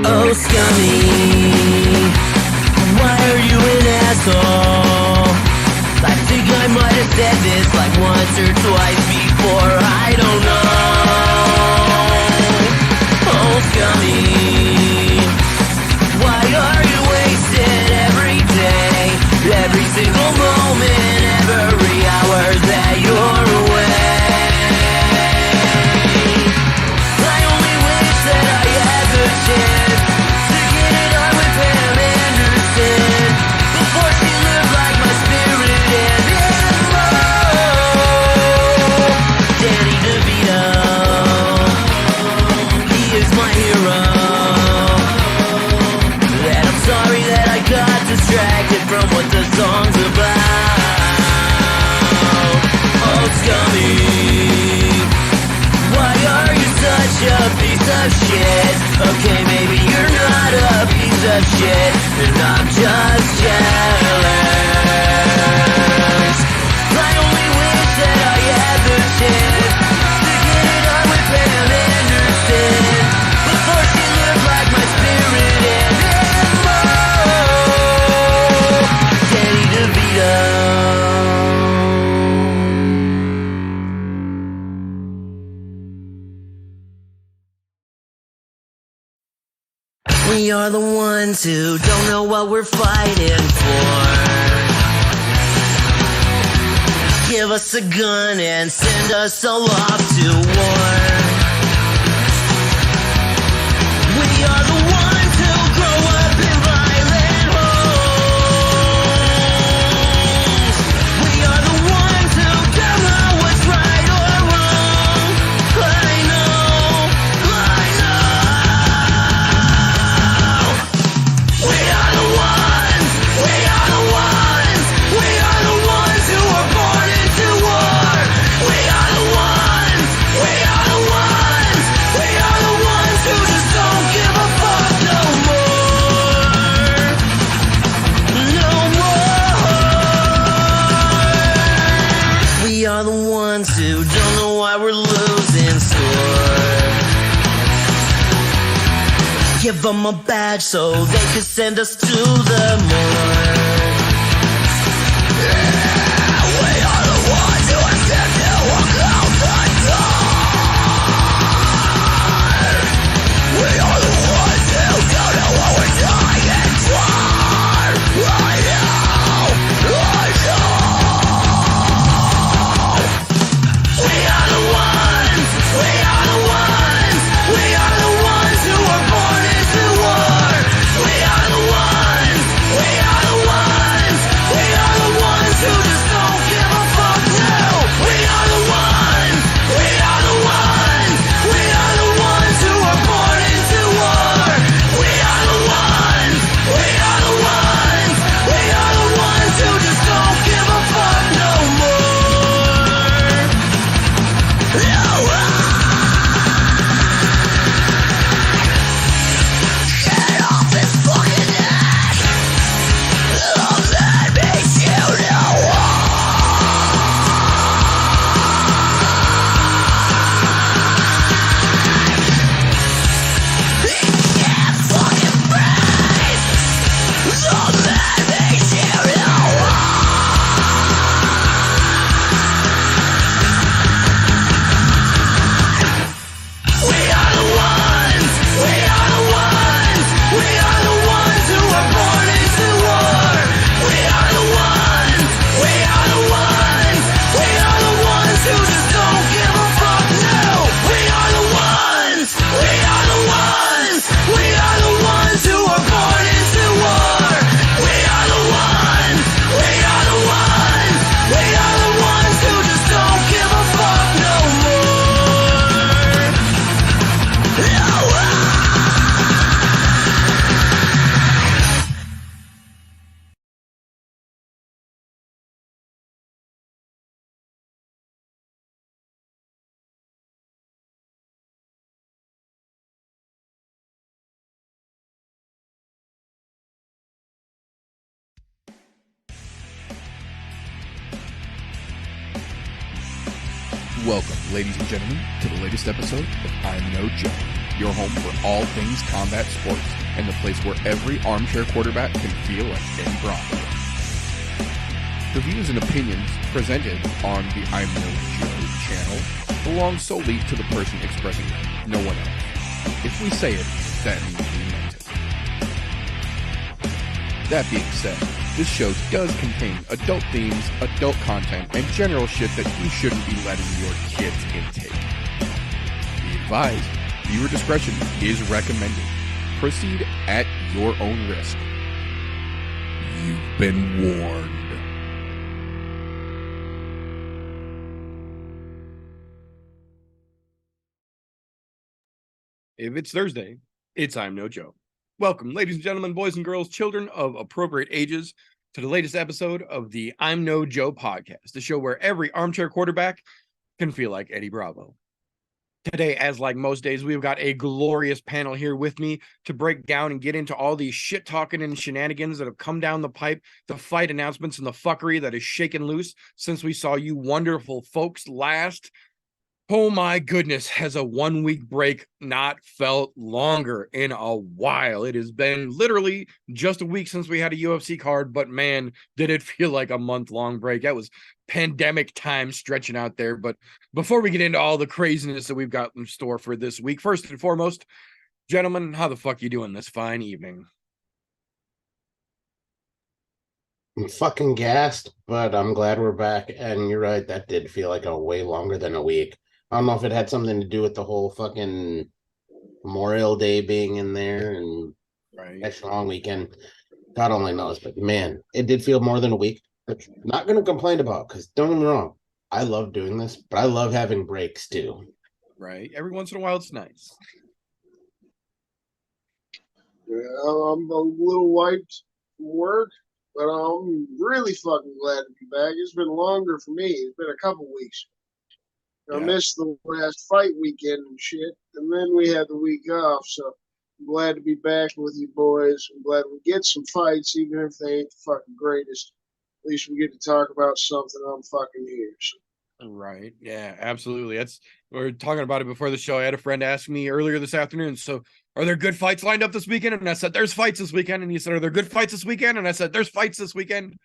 Oh, scummy, why are you an asshole? I think I might have said this like once or twice before, I don't know. Oh, scummy, why are you wasted every day, every single moment, every hour that you're away? I only wish that I had the chance to get it on with Pam Anderson before she lived like my spirit animal. Danny DeVito, he is my hero. And I'm sorry that I got distracted from what the song's about. Oh, scummy, why are you such a piece of shit? Okay, maybe you're not a piece of shit, and I'm just jealous. I only wish that I had the chance to get it on with Pam Anderson before she lived like my spirit animal. Danny DeVito. We are the ones who don't know what we're fighting for. Give us a gun and send us all off to war. We are the ones who grow up in violent homes. We are the ones who don't know what's right or wrong. I know. We are the ones who were born into war. We are the ones who just don't give a fuck no more. No more. We are the ones who don't know why we're losing score. Give them a badge so they can send us to the morgue. We are the ones who are sent to walk out the door. We are the ones who don't know what we're dying for. I know. We are the ones who were born into war. We are the ones who just don't give a fuck now. We are the ones who were born into war. We are the ones who just don't give a fuck no more. No. Get off his fucking neck. Love that makes you know he can't fucking breathe. Love that makes you know we are the ones who were born into war. We are the ones who just don't give a fuck now. We are the ones who were born into war. We are the ones who just don't give a fuck no more. No. Welcome, ladies and gentlemen, to the latest episode of I'm No Joke. your home for all things combat sports, and the place where every armchair quarterback can feel like Eddie Bravo. The views and opinions presented on the ImNoBookie channel belong solely to the person expressing them, no one else. If we say it, that means we meant it. That being said, this show does contain adult themes, adult content, and general shit that you shouldn't be letting your kids intake. Be advised, viewer discretion is recommended. Proceed at your own risk. You've been warned. If it's Thursday, it's ImNoJoe. Welcome, ladies and gentlemen, boys and girls, children of appropriate ages, to the latest episode of the ImNoJoe podcast, the show where every armchair quarterback can feel like Eddie Bravo. Today, as like most days, we've got a glorious panel here with me to break down and get into all these shit-talking and shenanigans that have come down the pipe, the fight announcements and the fuckery that is shaken loose since we saw you wonderful folks last. Oh my goodness, has a 1 week break not felt longer in a while? It has been literally just a week since we had a UFC card, but man, did it feel like a month-long break. That was pandemic time stretching out there. But before we get into all the craziness that we've got in store for this week, first and foremost, gentlemen, how the fuck you doing this fine evening? I'm fucking gassed, but I'm glad we're back. And you're right, that did feel like a way longer than a week. I don't know if it had something to do with the whole fucking Memorial Day being in there and extra long weekend. God only knows, but man, it did feel more than a week. Which I'm not going to complain about, because don't get me wrong, I love doing this, but I love having breaks too. Right. Every once in a while, it's nice. Yeah, I'm a little wiped from work, but I'm really fucking glad to be back. It's been longer for me. It's been a couple weeks. I missed the last fight weekend and shit, and then we had the week off, so I'm glad to be back with you boys. I'm glad we get some fights, even if they ain't the fucking greatest. At least we get to talk about something. I'm fucking here. So. Right. Yeah, absolutely. We were talking about it before the show. I had a friend ask me earlier this afternoon, so are there good fights lined up this weekend? And I said, there's fights this weekend. And he said, are there good fights this weekend? And I said, there's fights this weekend.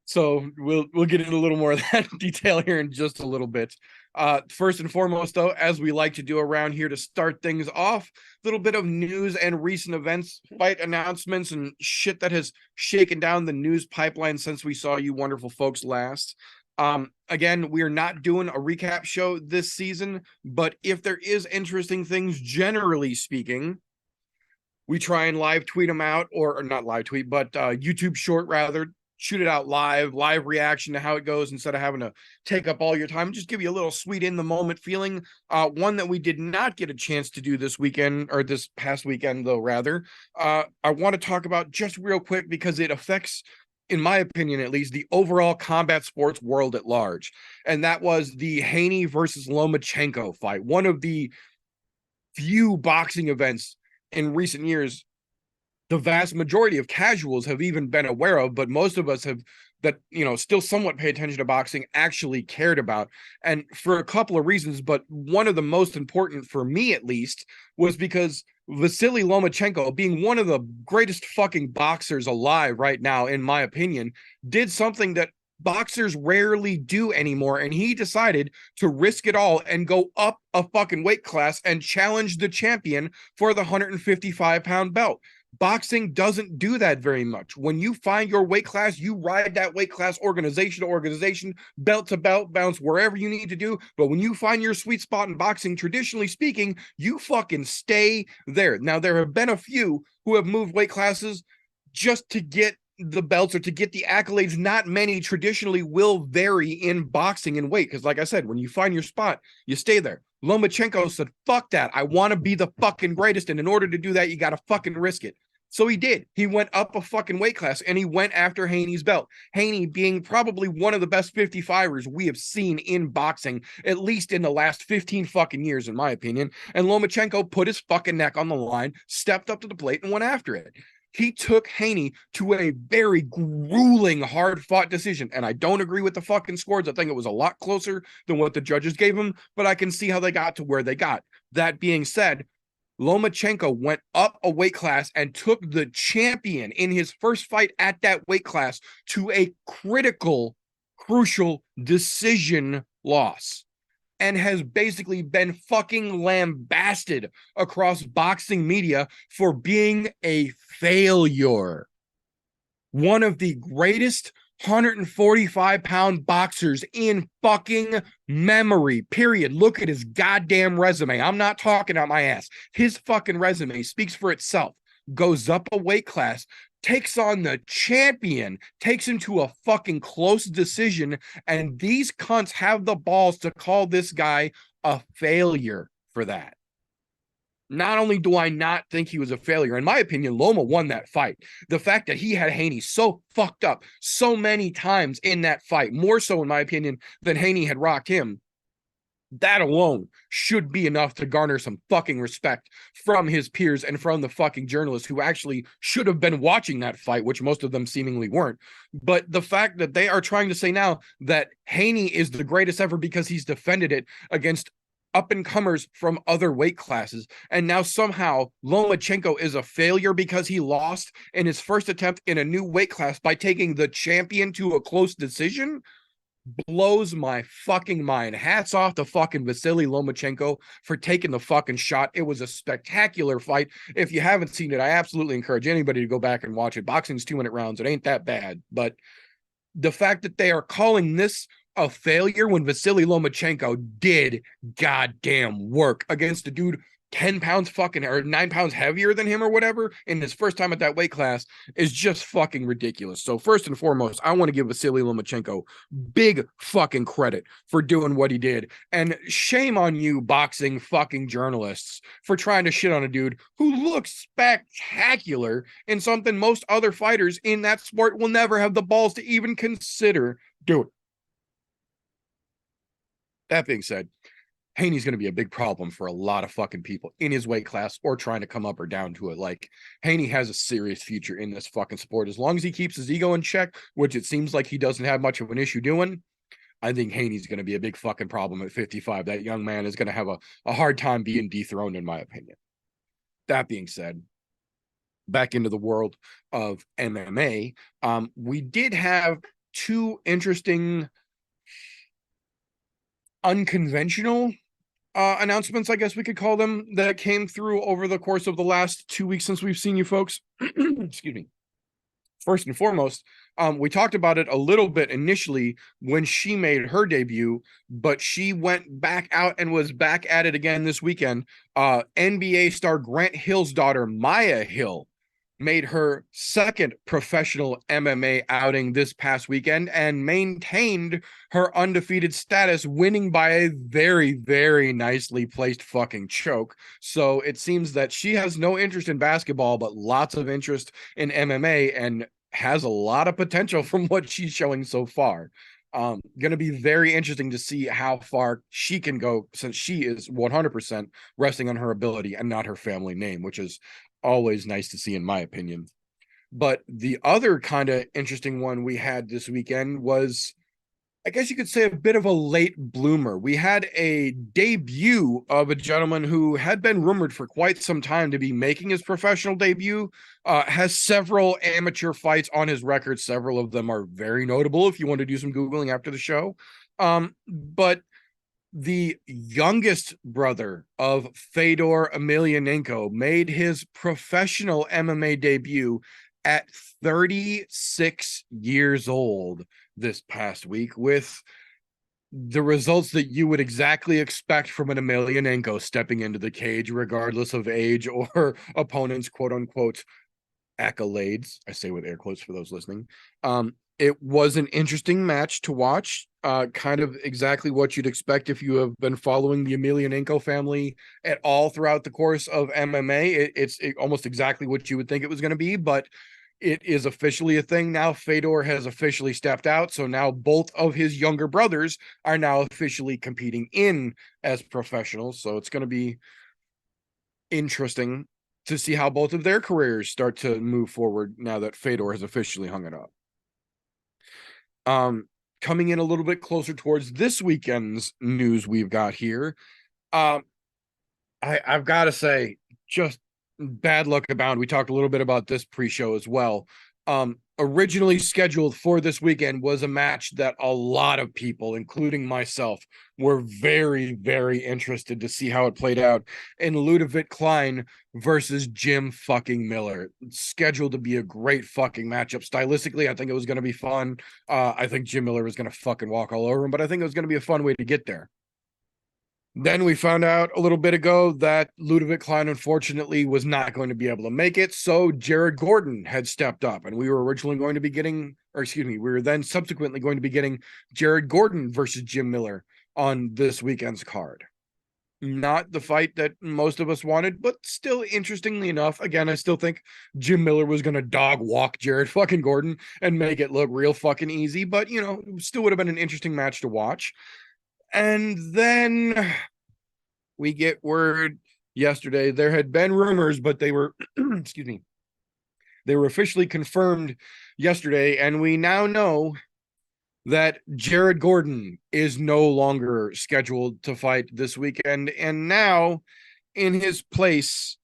So we'll get into a little more of that detail here in just a little bit. First and foremost, though, as we like to do around here to start things off, a little bit of news and recent events, fight announcements, and shit that has shaken down the news pipeline since we saw you wonderful folks last. Again, we are not doing a recap show this season, but if there is interesting things, generally speaking, we try and live tweet them out, or not live tweet, but YouTube short rather. Shoot it out live reaction to how it goes instead of having to take up all your time. Just give you a little sweet in the moment feeling. One that we did not get a chance to do this weekend, or this past weekend, though, rather. I want to talk about just real quick because it affects, in my opinion at least, the overall combat sports world at large. And that was the Haney versus Lomachenko fight. One of the few boxing events in recent years the vast majority of casuals have even been aware of, but most of us have that, still somewhat pay attention to boxing, actually cared about. And for a couple of reasons, but one of the most important for me, at least, was because Vasily Lomachenko, being one of the greatest fucking boxers alive right now, in my opinion, did something that boxers rarely do anymore. And he decided to risk it all and go up a fucking weight class and challenge the champion for the 155-pound belt. Boxing doesn't do that very much. When you find your weight class, you ride that weight class organization to organization, belt to belt, bounce wherever you need to do. But when you find your sweet spot in boxing, traditionally speaking, you fucking stay there. Now, there have been a few who have moved weight classes just to get the belts or to get the accolades. Not many traditionally will vary in boxing in weight. Because like I said, when you find your spot, you stay there. Lomachenko said, fuck that. I want to be the fucking greatest. And in order to do that, you got to fucking risk it. So he did. He went up a fucking weight class and he went after Haney's belt. Haney being probably one of the best 55ers we have seen in boxing, at least in the last 15 fucking years, in my opinion. And Lomachenko put his fucking neck on the line, stepped up to the plate and went after it. He took Haney to a very grueling, hard-fought decision. And I don't agree with the fucking scores. I think it was a lot closer than what the judges gave him, but I can see how they got to where they got. That being said, Lomachenko went up a weight class and took the champion in his first fight at that weight class to a crucial decision loss, and has basically been fucking lambasted across boxing media for being a failure. One of the greatest 145-pound boxers in fucking memory, period. Look at his goddamn resume. I'm not talking out my ass. His fucking resume speaks for itself. Goes up a weight class, takes on the champion, takes him to a fucking close decision, and these cunts have the balls to call this guy a failure for that. Not only do I not think he was a failure, in my opinion, Loma won that fight. The fact that he had Haney so fucked up so many times in that fight, more so in my opinion than Haney had rocked him, that alone should be enough to garner some fucking respect from his peers and from the fucking journalists who actually should have been watching that fight, which most of them seemingly weren't. But the fact that they are trying to say now that Haney is the greatest ever because he's defended it against up-and-comers from other weight classes, and now somehow Lomachenko is a failure because he lost in his first attempt in a new weight class by taking the champion to a close decision, blows my fucking mind. Hats off to fucking Vasily Lomachenko for taking the fucking shot. It was a spectacular fight. If you haven't seen it, I absolutely encourage anybody to go back and watch it. Boxing's 2-minute rounds. It ain't that bad, but the fact that they are calling this a failure when Vasily Lomachenko did goddamn work against a dude 10 pounds fucking or 9 pounds heavier than him or whatever in his first time at that weight class is just fucking ridiculous. So first and foremost, I want to give Vasily Lomachenko big fucking credit for doing what he did. And shame on you boxing fucking journalists for trying to shit on a dude who looks spectacular in something most other fighters in that sport will never have the balls to even consider doing. That being said, Haney's going to be a big problem for a lot of fucking people in his weight class or trying to come up or down to it. Like, Haney has a serious future in this fucking sport. As long as he keeps his ego in check, which it seems like he doesn't have much of an issue doing, I think Haney's going to be a big fucking problem at 55. That young man is going to have a hard time being dethroned, in my opinion. That being said, back into the world of MMA, we did have two interesting unconventional announcements, I guess we could call them, that came through over the course of the last 2 weeks since we've seen you folks. Excuse me. First and foremost, we talked about it a little bit initially when she made her debut, but she went back out and was back at it again this weekend. NBA star Grant Hill's daughter, Maya Hill, made her second professional MMA outing this past weekend and maintained her undefeated status, winning by a very, very nicely placed fucking choke. So it seems that she has no interest in basketball, but lots of interest in MMA and has a lot of potential from what she's showing so far. Going to be very interesting to see how far she can go, since she is 100% resting on her ability and not her family name, which is always nice to see, in my opinion. But the other kind of interesting one we had this weekend was, I guess you could say, a bit of a late bloomer. We had a debut of a gentleman who had been rumored for quite some time to be making his professional debut, has several amateur fights on his record. Several of them are very notable if you want to do some Googling after the show. But the youngest brother of Fedor Emelianenko made his professional MMA debut at 36 years old this past week, with the results that you would exactly expect from an Emelianenko stepping into the cage, regardless of age or opponent's quote unquote accolades. I say with air quotes for those listening. It was an interesting match to watch, kind of exactly what you'd expect if you have been following the Emelianenko family at all throughout the course of MMA. It's almost exactly what you would think it was going to be, but it is officially a thing now. Fedor has officially stepped out, so now both of his younger brothers are now officially competing in as professionals, so it's going to be interesting to see how both of their careers start to move forward now that Fedor has officially hung it up. Coming in a little bit closer towards this weekend's news we've got here. I've got to say, just bad luck abound. We talked a little bit about this pre-show as well. Originally scheduled for this weekend was a match that a lot of people, including myself, were very, very interested to see how it played out in Ludovic Klein versus Jim fucking Miller. It's scheduled to be a great fucking matchup. Stylistically, I think it was going to be fun. I think Jim Miller was going to fucking walk all over him, but I think it was going to be a fun way to get there. Then we found out a little bit ago that Ludovic Klein, unfortunately, was not going to be able to make it. So Jared Gordon had stepped up, and we were originally going to be getting, we were then subsequently going to be getting Jared Gordon versus Jim Miller on this weekend's card. Not the fight that most of us wanted, but still, interestingly enough, again, I still think Jim Miller was going to dog walk Jared fucking Gordon and make it look real fucking easy, but, still would have been an interesting match to watch. And then we get word yesterday. There had been rumors, but they were, they were officially confirmed yesterday. And we now know that Jared Gordon is no longer scheduled to fight this weekend. And now in his place,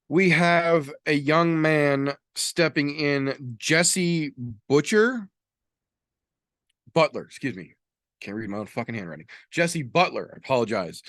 we have a young man stepping in, Jesse Butler, can't read my own fucking handwriting. Jesse Butler, I apologize.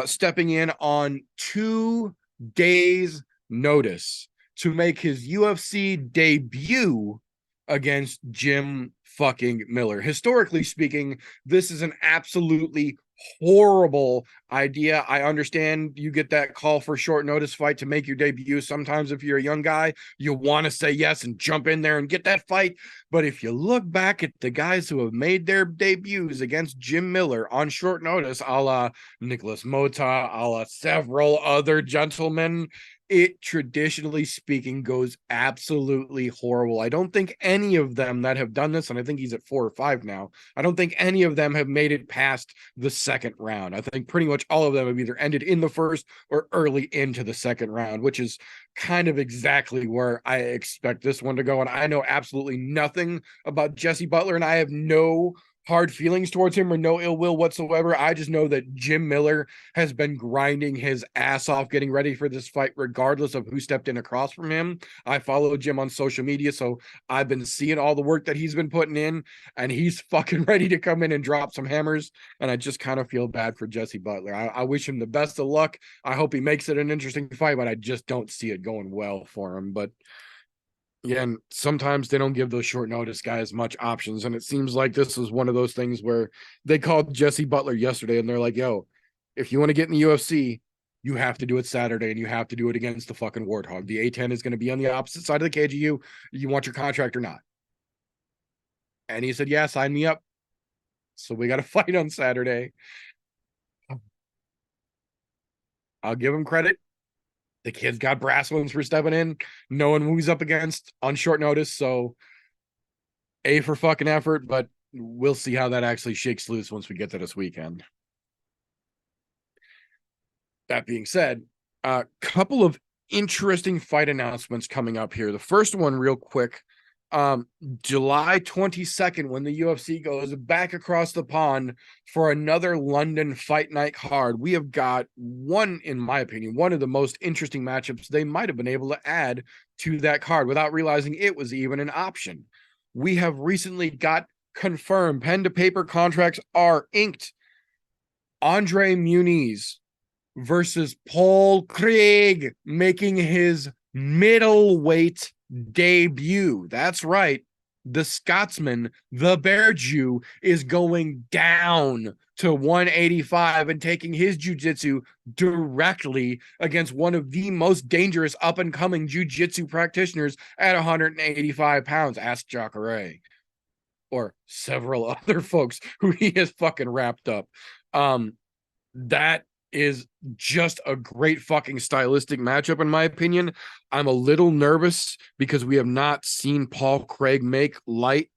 Stepping in on 2 days' notice to make his UFC debut against Jim fucking Miller. Historically speaking, this is an absolutely horrible idea. I understand you get that call for short notice fight to make your debut. Sometimes if you're a young guy, you want to say yes and jump in there and get that fight. But if you look back at the guys who have made their debuts against Jim Miller on short notice, a la Nicholas Mota, a la several other gentlemen, it, traditionally speaking, goes absolutely horrible. I don't think any of them that have done this, and I think he's at 4 or 5 now, I don't think any of them have made it past the second round. I think pretty much all of them have either ended in the first or early into the second round, which is kind of exactly where I expect this one to go. And I know absolutely nothing about Jesse Butler, and I have no hard feelings towards him or no ill will whatsoever. I just know that Jim Miller has been grinding his ass off getting ready for this fight, regardless of who stepped in across from him. I follow Jim on social media, so I've been seeing all the work that he's been putting in, and he's fucking ready to come in and drop some hammers. And I just kind of feel bad for Jesse Butler. I wish him the best of luck. I hope he makes it an interesting fight, but I just don't see it going well for him. But again, sometimes they don't give those short notice guys much options. And it seems like this is one of those things where they called Jesse Butler yesterday and they're like, yo, if you want to get in the UFC, you have to do it Saturday and you have to do it against the fucking Warthog. The A10 is going to be on the opposite side of the cage of you. You want your contract or not? And he said, yeah, sign me up. So we got to fight on Saturday. I'll give him credit. The kid's got brass ones for stepping in, knowing who he's up against on short notice. So A for fucking effort, but we'll see how that actually shakes loose once we get to this weekend. That being said, a couple of interesting fight announcements coming up here. The first one real quick, July 22nd, when the UFC goes back across the pond for another London Fight Night card, we have got one, in my opinion, one of the most interesting matchups they might have been able to add to that card without realizing it was even an option. We have recently got confirmed, pen to paper contracts are inked. Andre Muniz versus Paul Craig, making his middleweight debut. That's right. The Scotsman, the Bear Jew, is going down to 185 and taking his jiu-jitsu directly against one of the most dangerous up-and-coming jiu-jitsu practitioners at 185 pounds. Ask Jacare. Or several other folks who he has fucking wrapped up. That is just a great fucking stylistic matchup, in my opinion. I'm a little nervous because we have not seen Paul Craig make middleweight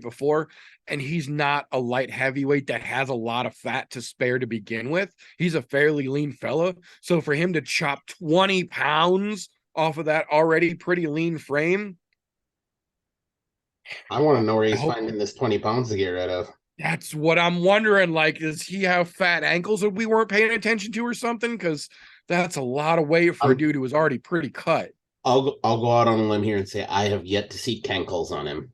before, and he's not a light heavyweight that has a lot of fat to spare to begin with. He's a fairly lean fella, so for him to chop 20 pounds off of that already pretty lean frame, I want to know where he's finding this 20 pounds to get rid of. That's what I'm wondering. Like, does he have fat ankles that we weren't paying attention to or something? Because That's a lot of weight for a dude who was already pretty cut. I'll go out on a limb here and say I have yet to see cankles on him.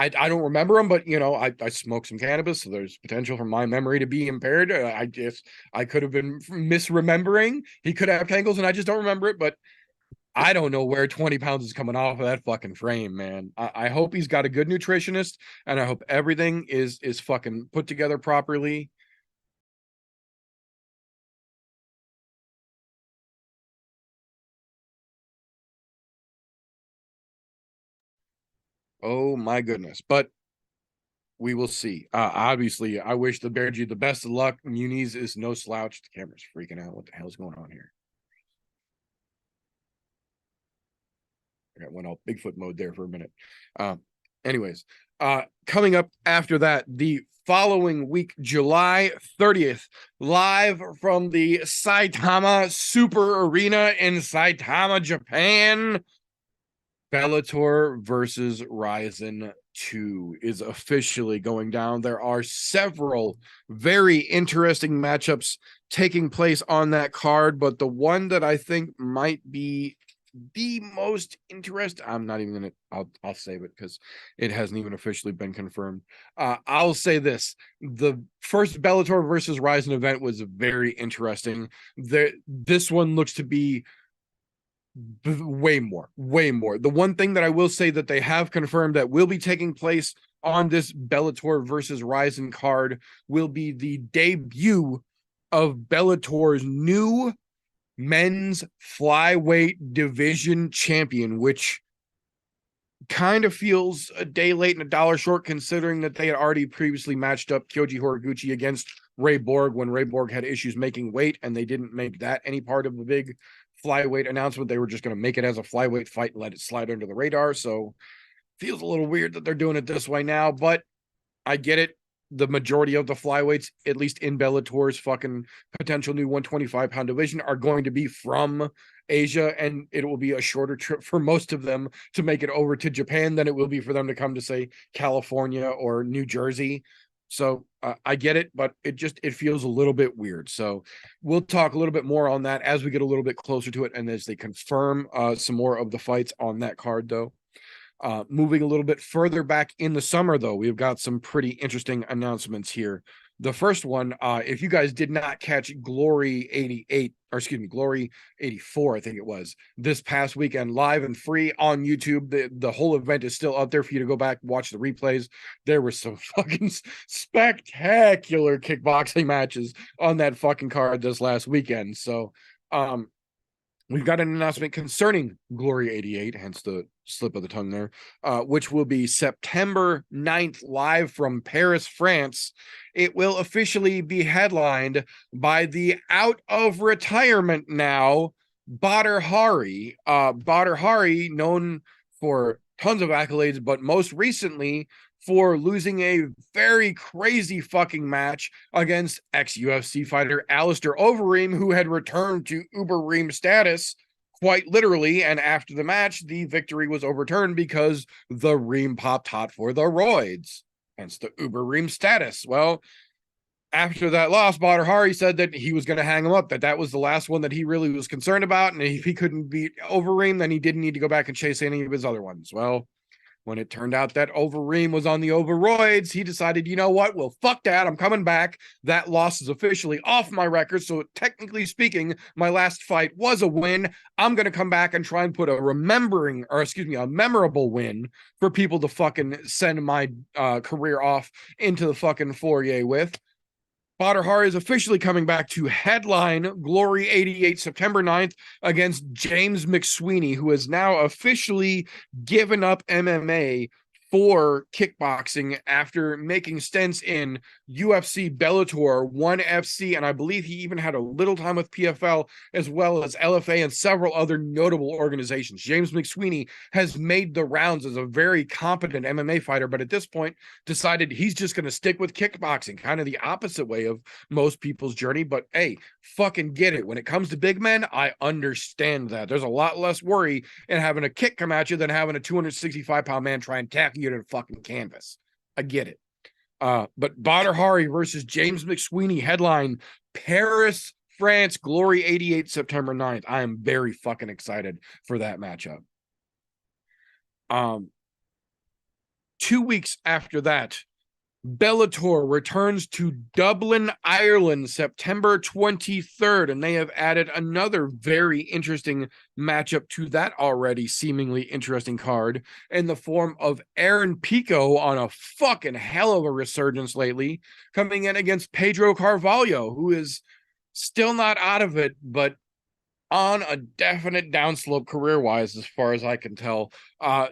I don't remember him, but I smoked some cannabis, so there's potential for my memory to be impaired. I guess I could have been misremembering. He could have cankles, and I just don't remember it. But I don't know where 20 pounds is coming off of that fucking frame, man. I hope he's got a good nutritionist, and I hope everything is fucking put together properly. Oh my goodness. But we will see. Obviously, I wish the Bear G the best of luck. Muniz is no slouch. The camera's freaking out. What the hell is going on here? I got went all Bigfoot mode there for a minute. Anyways, coming up after that, the following week, July 30th, live from the Saitama Super Arena in Saitama, Japan, Bellator versus Ryzen 2 is officially going down. There are several very interesting matchups taking place on that card, but the one that I think might be the most interesting, I'm not even gonna, I'll save it because it hasn't even officially been confirmed. I'll say this: the first Bellator versus Ryzen event was very interesting. This one looks to be way more. The one thing that I will say that they have confirmed that will be taking place on this Bellator versus Ryzen card will be the debut of Bellator's new men's flyweight division champion, which kind of feels a day late and a dollar short, considering that they had already previously matched up Kyoji Horiguchi against Ray Borg when Ray Borg had issues making weight, and they didn't make that any part of the big flyweight announcement. They were just going to make it as a flyweight fight and let it slide under the radar. So feels a little weird that they're doing it this way now, but I get it. The majority of the flyweights, at least in Bellator's fucking potential new 125-pound division, are going to be from Asia, and it will be a shorter trip for most of them to make it over to Japan than it will be for them to come to, say, California or New Jersey. So I get it, but it feels a little bit weird. So we'll talk a little bit more on that as we get a little bit closer to it, and as they confirm some more of the fights on that card, though. Moving a little bit further back in the summer, though, we've got some pretty interesting announcements here. The first one, if you guys did not catch Glory 88, or excuse me, Glory 84, I think it was, this past weekend, live and free on YouTube. The whole event is still out there for you to go back, watch the replays. There were some fucking spectacular kickboxing matches on that fucking card this last weekend. So, we've got an announcement concerning Glory 88, hence the slip of the tongue there, which will be September 9th, live from Paris, France. It will officially be headlined by the out of retirement now, Badr Hari. Badr Hari, known for tons of accolades, but most recently for losing a very crazy fucking match against ex-UFC fighter Alistair Overeem, who had returned to Uber-Reem status quite literally, and after the match, the victory was overturned because the Reem popped hot for the roids, hence the Uber-Reem status. Well, after that loss, Badr Hari said that he was going to hang him up, that was the last one that he really was concerned about, and if he couldn't beat Overeem, then he didn't need to go back and chase any of his other ones. Well, when it turned out that Overeem was on the overroids, he decided, you know what? Well, fuck that. I'm coming back. That loss is officially off my record. So technically speaking, my last fight was a win. I'm going to come back and try and put a memorable win for people to fucking send my career off into the fucking foyer with. Badr Hari is officially coming back to headline Glory 88 September 9th against James McSweeney, who has now officially given up MMA for kickboxing after making stints in UFC, Bellator, ONE FC, and I believe he even had a little time with PFL as well as LFA and several other notable organizations. James McSweeney has made the rounds as a very competent MMA fighter, but at this point decided he's just going to stick with kickboxing, kind of the opposite way of most people's journey. But hey, fucking get it. When it comes to big men, I understand that. There's a lot less worry in having a kick come at you than having a 265-pound man try and tackle you to the fucking canvas. I get it. But Badr Hari versus James McSweeney, headline Paris, France Glory 88 September 9th. I am very fucking excited for that matchup. 2 weeks after that, Bellator returns to Dublin, Ireland, September 23rd, and they have added another very interesting matchup to that already seemingly interesting card in the form of Aaron Pico on a fucking hell of a resurgence lately, coming in against Pedro Carvalho, who is still not out of it, but on a definite downslope career-wise, as far as I can tell.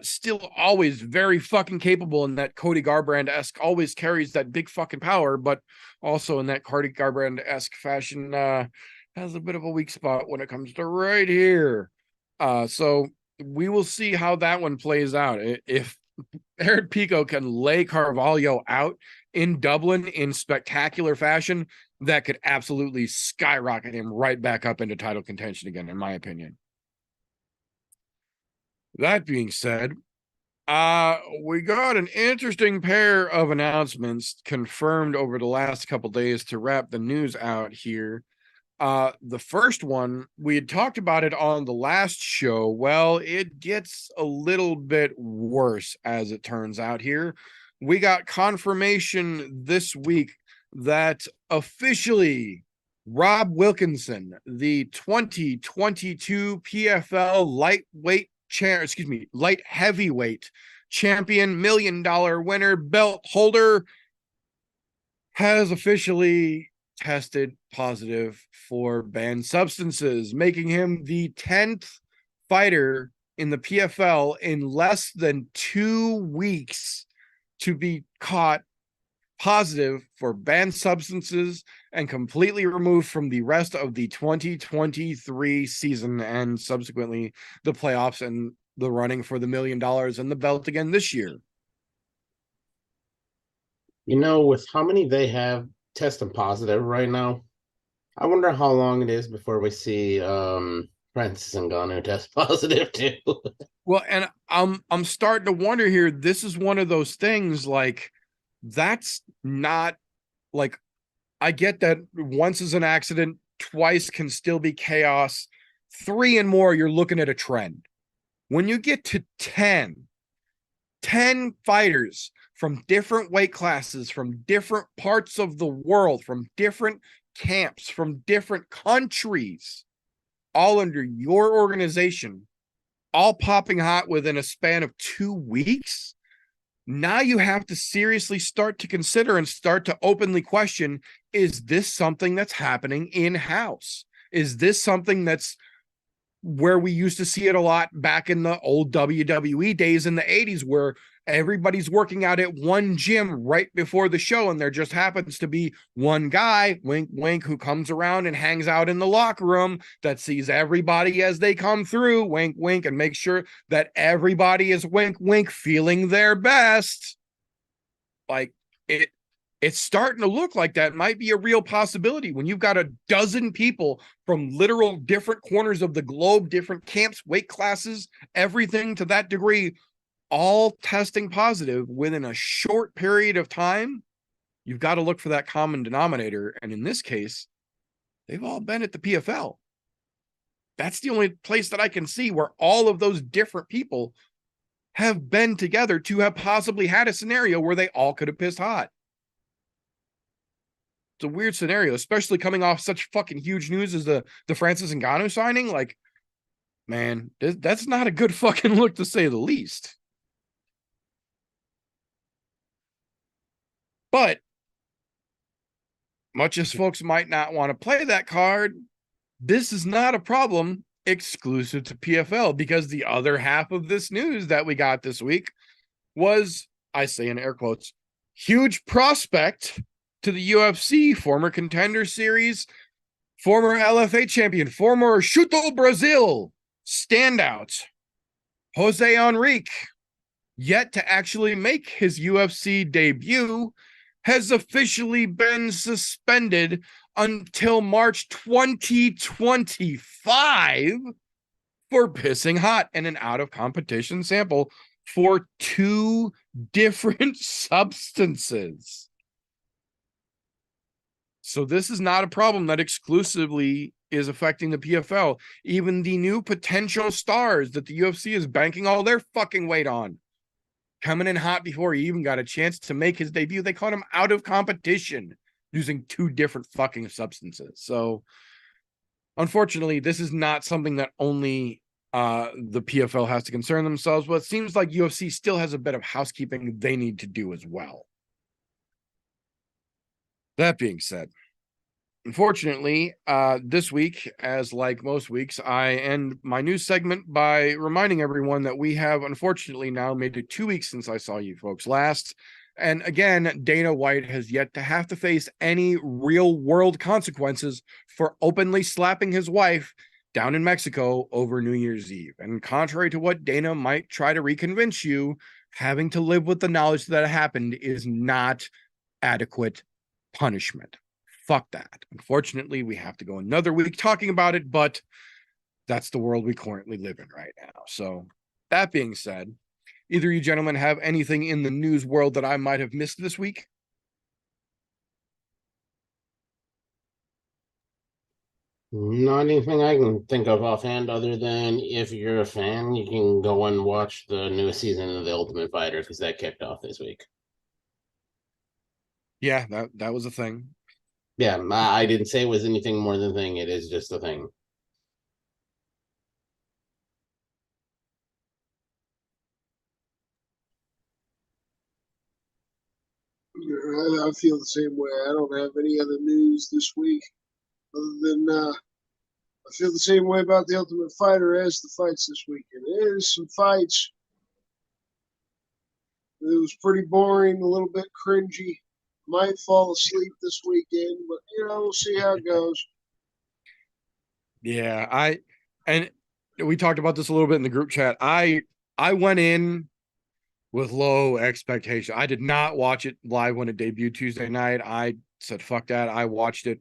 Still always very fucking capable in that Cody Garbrandt-esque, always carries that big fucking power, but also in that Cody Garbrandt-esque fashion, has a bit of a weak spot when it comes to right here. So we will see how that one plays out. If Aaron Pico can lay Carvalho out in Dublin in spectacular fashion, that could absolutely skyrocket him right back up into title contention again, in my opinion. That being said, we got an interesting pair of announcements confirmed over the last couple days to wrap the news out here. The first one, we had talked about it on the last show. Well, it gets a little bit worse as it turns out here. We got confirmation this week that officially Rob Wilkinson, the 2022 PFL light heavyweight champion, $1 million winner, belt holder, has officially tested positive for banned substances, making him the 10th fighter in the PFL in less than 2 weeks to be caught positive for banned substances and completely removed from the rest of the 2023 season and subsequently the playoffs and the running for the $1 million and the belt again this year. You know, with how many they have testing positive right now, I wonder how long it is before we see Francis Ngannou test positive too. Well, and I'm starting to wonder here, this is one of those things, like, that's not, like, I get that once is an accident, twice can still be chaos, 3 and more, you're looking at a trend. When you get to 10 fighters from different weight classes, from different parts of the world, from different camps, from different countries, all under your organization, all popping hot within a span of 2 weeks, now you have to seriously start to consider and start to openly question, is this something that's happening in-house? Is this something that's where we used to see it a lot back in the old WWE days in the 80s, where everybody's working out at one gym right before the show, and there just happens to be one guy, wink, wink, who comes around and hangs out in the locker room that sees everybody as they come through, wink, wink, and makes sure that everybody is, wink, wink, feeling their best. Like, it's starting to look like that might be a real possibility when you've got a dozen people from literal different corners of the globe, different camps, weight classes, everything to that degree, all testing positive within a short period of time. You've got to look for that common denominator. And in this case, they've all been at the PFL. That's the only place that I can see where all of those different people have been together to have possibly had a scenario where they all could have pissed hot. It's a weird scenario, especially coming off such fucking huge news as the Francis Ngannou signing. Like, man, that's not a good fucking look, to say the least. But much as folks might not want to play that card, this is not a problem exclusive to PFL, because the other half of this news that we got this week was, I say in air quotes, huge prospect to the UFC, former Contender Series, former LFA champion, former Chuto Brazil standout, Jose Enrique, yet to actually make his UFC debut, has officially been suspended until March 2025 for pissing hot in an out-of-competition sample for 2 different substances. So this is not a problem that exclusively is affecting the PFL. Even the new potential stars that the UFC is banking all their fucking weight on, coming in hot before he even got a chance to make his debut. They caught him out of competition using 2 different fucking substances. So unfortunately, this is not something that only the PFL has to concern themselves with. It seems like UFC still has a bit of housekeeping they need to do as well. That being said, unfortunately, this week, as like most weeks, I end my news segment by reminding everyone that we have unfortunately now made it 2 weeks since I saw you folks last. And again, Dana White has yet to have to face any real world consequences for openly slapping his wife down in Mexico over New Year's Eve. And contrary to what Dana might try to reconvince you, having to live with the knowledge that it happened is not adequate punishment. Fuck that. Unfortunately, we have to go another week talking about it, but that's the world we currently live in right now. So that being said, either you gentlemen have anything in the news world that I might have missed this week? Not anything I can think of offhand, other than if you're a fan, you can go and watch the newest season of The Ultimate Fighter, because that kicked off this week. Yeah, that was a thing. Yeah, I didn't say it was anything more than a thing. It is just a thing. I feel the same way. I don't have any other news this week other than I feel the same way about the Ultimate Fighter as the fights this weekend. There is some fights. It was pretty boring, a little bit cringy. Might fall asleep this weekend, but we'll see how it goes. Yeah, and we talked about this a little bit in the group chat. I went in with low expectation. I did not watch it live when it debuted Tuesday night. I said, fuck that. I watched it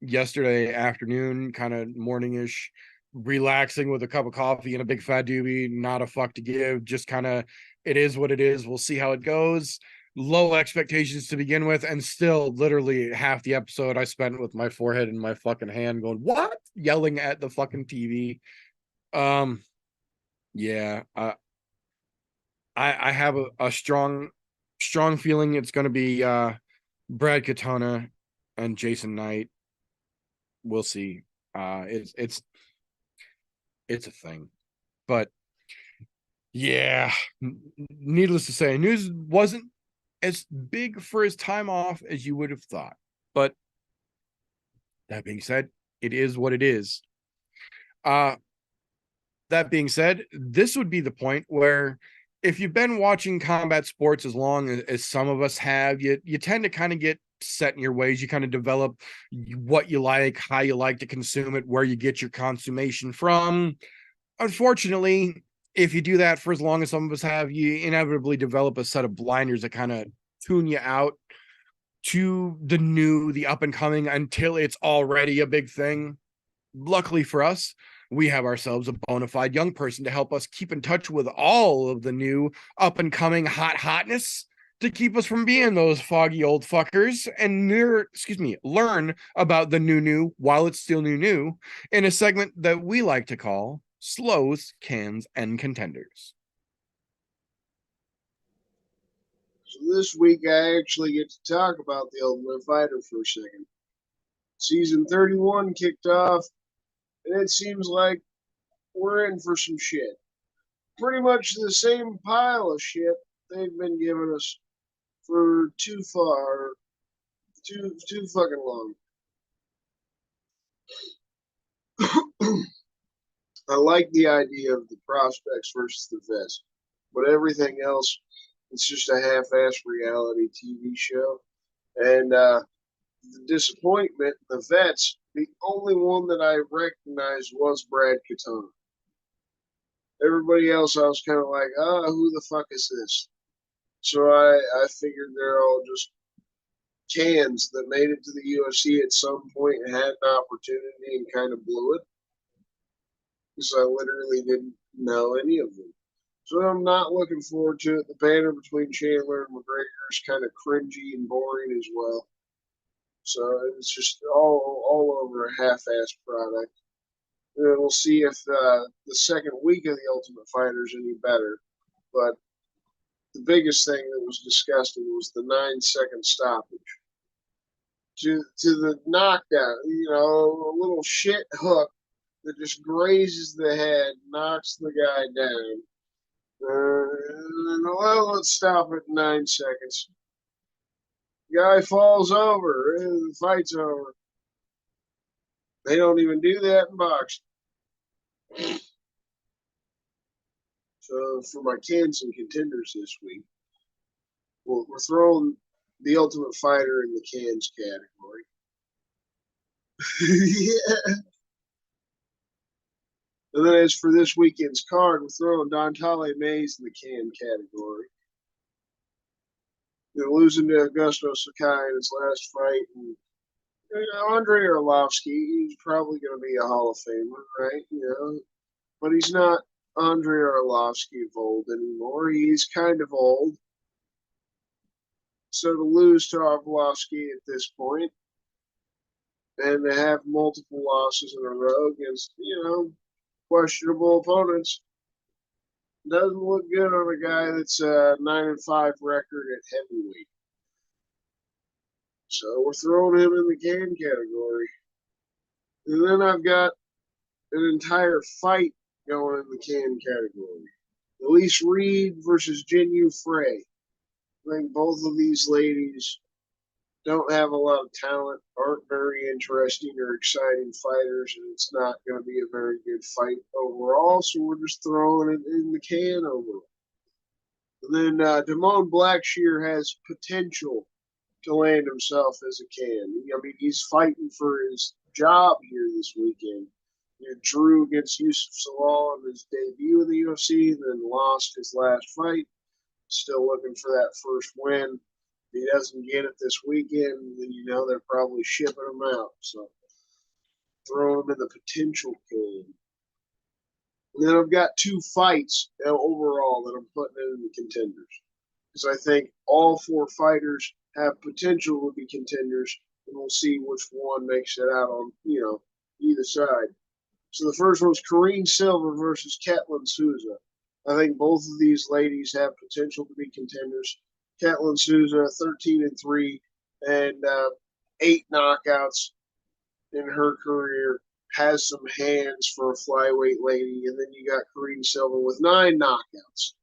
yesterday afternoon, kind of morningish, relaxing with a cup of coffee and a big fat doobie, not a fuck to give. Just kind of, it is what it is. We'll see how it goes. Low expectations to begin with, and still literally half the episode I spent with my forehead in my fucking hand going, what? Yelling at the fucking TV. Yeah, I have a strong feeling it's going to be Brad Katona and Jason Knight. We'll see. It's a thing, but yeah, needless to say, news wasn't as big for his time off as you would have thought. But that being said, it is what it is. That being said, this would be the point where if you've been watching combat sports as long as some of us have, you tend to kind of get set in your ways. You kind of develop what you like, how you like to consume it, where you get your consummation from. Unfortunately, if you do that for as long as some of us have, you inevitably develop a set of blinders that kind of tune you out to the new, the up and coming, until it's already a big thing. Luckily for us, we have ourselves a bona fide young person to help us keep in touch with all of the new up and coming hotness, to keep us from being those foggy old fuckers and learn about the new while it's still new in a segment that we like to call Slows, Cans, and Contenders. So this week I actually get to talk about the Ultimate Fighter for a second. Season 31 kicked off, and it seems like we're in for some shit. Pretty much the same pile of shit they've been giving us for too fucking long. I like the idea of the prospects versus the vets, but everything else, it's just a half-ass reality TV show. And the disappointment, the vets, the only one that I recognized was Brad Katona. Everybody else, I was kind of like, who the fuck is this? So I figured they're all just cans that made it to the UFC at some point and had an opportunity and kind of blew it. Because I literally didn't know any of them. So I'm not looking forward to it. The banner between Chandler and McGregor is kind of cringy and boring as well. So it's just all over a half-ass product. And then we'll see if the second week of the Ultimate Fighter is any better. But the biggest thing that was disgusting was the 9-second stoppage. To the knockdown, a little shit hook that just grazes the head, knocks the guy down. Well, let's stop at 9 seconds. Guy falls over, and the fight's over. They don't even do that in boxing. So for my cans and contenders this week, we're throwing the Ultimate Fighter in the cans category. Yeah. And then as for this weekend's card, we're throwing Dantale Mays in the can category. Losing to Augusto Sakai in his last fight. And, Andrei Arlovsky, he's probably going to be a Hall of Famer, right? But he's not Andrei Arlovsky of old anymore. He's kind of old. So to lose to Arlovsky at this point and to have multiple losses in a row against, questionable opponents doesn't look good on a guy that's a 9-5 record at heavyweight. So we're throwing him in the can category. And then I've got an entire fight going in the can category. Elise Reed versus Jinyu Frey. I think both of these ladies don't have a lot of talent, aren't very interesting or exciting fighters, and it's not going to be a very good fight overall, so we're just throwing it in the can overall. And then Damone Blackshear has potential to land himself as a can. He's fighting for his job here this weekend. Drew against Yusuf Salal in his debut in the UFC, then lost his last fight. Still looking for that first win. If he doesn't get it this weekend, then they're probably shipping him out. So throw him in the potential can. And then I've got 2 fights overall that I'm putting in the contenders. Because I think all 4 fighters have potential to be contenders, and we'll see which one makes it out on, either side. So the first one's Karine Silva versus Ketlin Souza. I think both of these ladies have potential to be contenders. Ketlin Souza, 13-3, and 8 knockouts in her career. Has some hands for a flyweight lady. And then you got Karine Silva with 9 knockouts.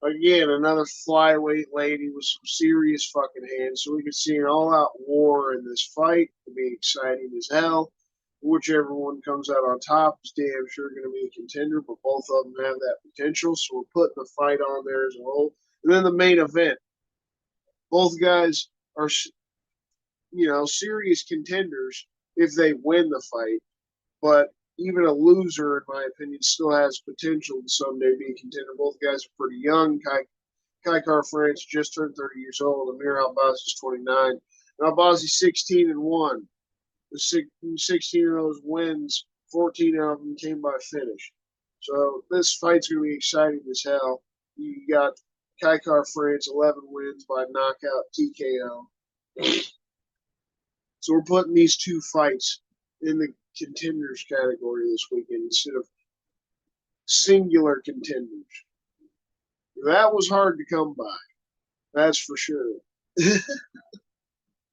Again, another flyweight lady with some serious fucking hands. So we could see an all-out war in this fight. It'll be exciting as hell. Whichever one comes out on top is damn sure going to be a contender, but both of them have that potential. So we're putting the fight on there as a whole. And then the main event. Both guys are, serious contenders if they win the fight. But even a loser, in my opinion, still has potential to someday be a contender. Both guys are pretty young. Kara-France just turned 30 years old. Amir Albazi is 29. And Albazi 16-1. The 16 of those wins, 14 of them came by finish. So this fight's going to be exciting as hell. You got Kara-France 11 wins by knockout TKO. So we're putting these 2 fights in the contenders category this weekend instead of singular contenders. That was hard to come by. That's for sure.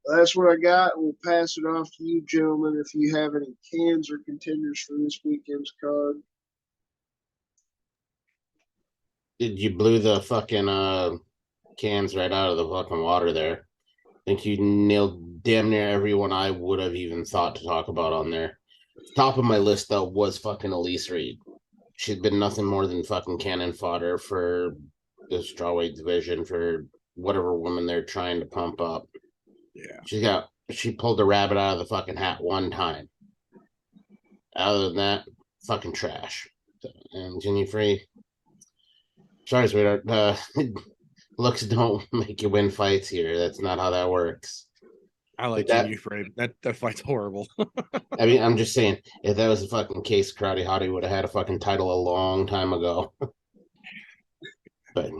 That's what I got. We'll pass it off to you, gentlemen, if you have any cans or contenders for this weekend's card. Did you blew the fucking cans right out of the fucking water there? I think you nailed damn near everyone I would have even thought to talk about on there. Top of my list, though, was fucking Elise Reed. She'd been nothing more than fucking cannon fodder for the strawweight division for whatever woman they're trying to pump up. Yeah. She pulled the rabbit out of the fucking hat one time. Other than that, fucking trash. And Ginny Free. Sorry, sweetheart. Looks don't make you win fights here. That's not how that works. I like Ginny Free. That fight's horrible. I mean, I'm just saying, if that was a fucking case, Karate Hottie would have had a fucking title a long time ago. But,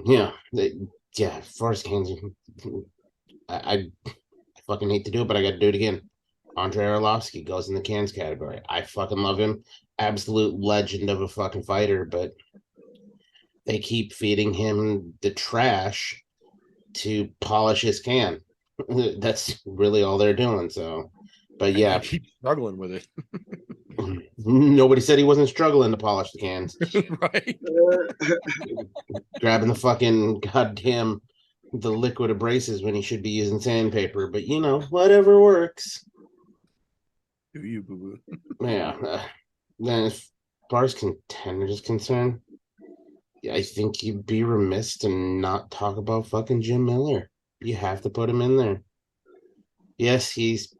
as far as cans, I fucking hate to do it, but I got to do it again. Andrei Arlovsky goes in the cans category. I fucking love him. Absolute legend of a fucking fighter, but they keep feeding him the trash to polish his can. That's really all they're doing. So, but yeah, I keep struggling with it. nobody said he wasn't struggling to polish the cans. Right? Grabbing the fucking goddamn the liquid abrasives when he should be using sandpaper, but whatever works. Do you, boo boo? Yeah. Then as far as contenders is concerned, yeah, I think you'd be remiss to not talk about fucking Jim Miller. You have to put him in there. Yes, he's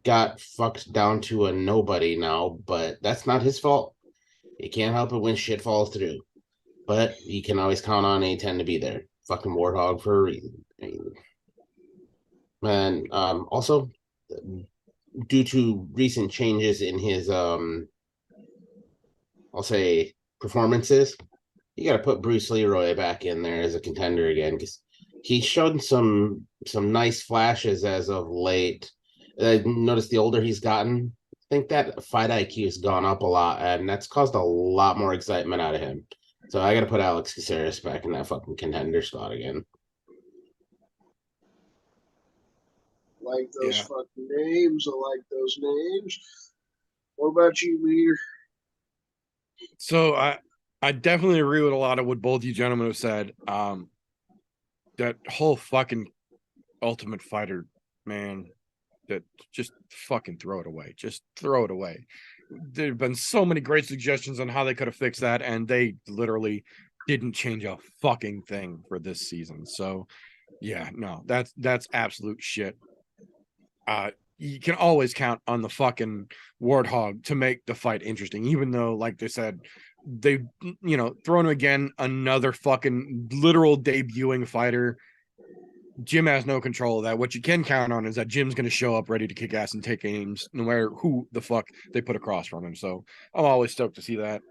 got fucked down to a nobody now, but that's not his fault. You can't help it when shit falls through. But you can always count on A10 to be there. Fucking Warthog for a reason. And also, due to recent changes in his, I'll say, performances, you got to put Bruce Leroy back in there as a contender again, because he showed some nice flashes as of late. I noticed the older he's gotten, I think that fight IQ has gone up a lot, and that's caused a lot more excitement out of him. So I got to put Alex Caceres back in that fucking contender spot again. Like those fucking names. I like those names. What about you, Meter? So I definitely agree with a lot of what both you gentlemen have said. That whole fucking Ultimate Fighter, man, that just fucking throw it away. Just throw it away. There have been so many great suggestions on how they could have fixed that, and they literally didn't change a fucking thing for this season. So yeah, no, that's absolute shit. You can always count on the fucking Warthog to make the fight interesting, even though, like they said, they thrown again another fucking literal debuting fighter. Jim has no control of that. What you can count on is that Jim's going to show up ready to kick ass and take aims no matter who the fuck they put across from him. So I'm always stoked to see that.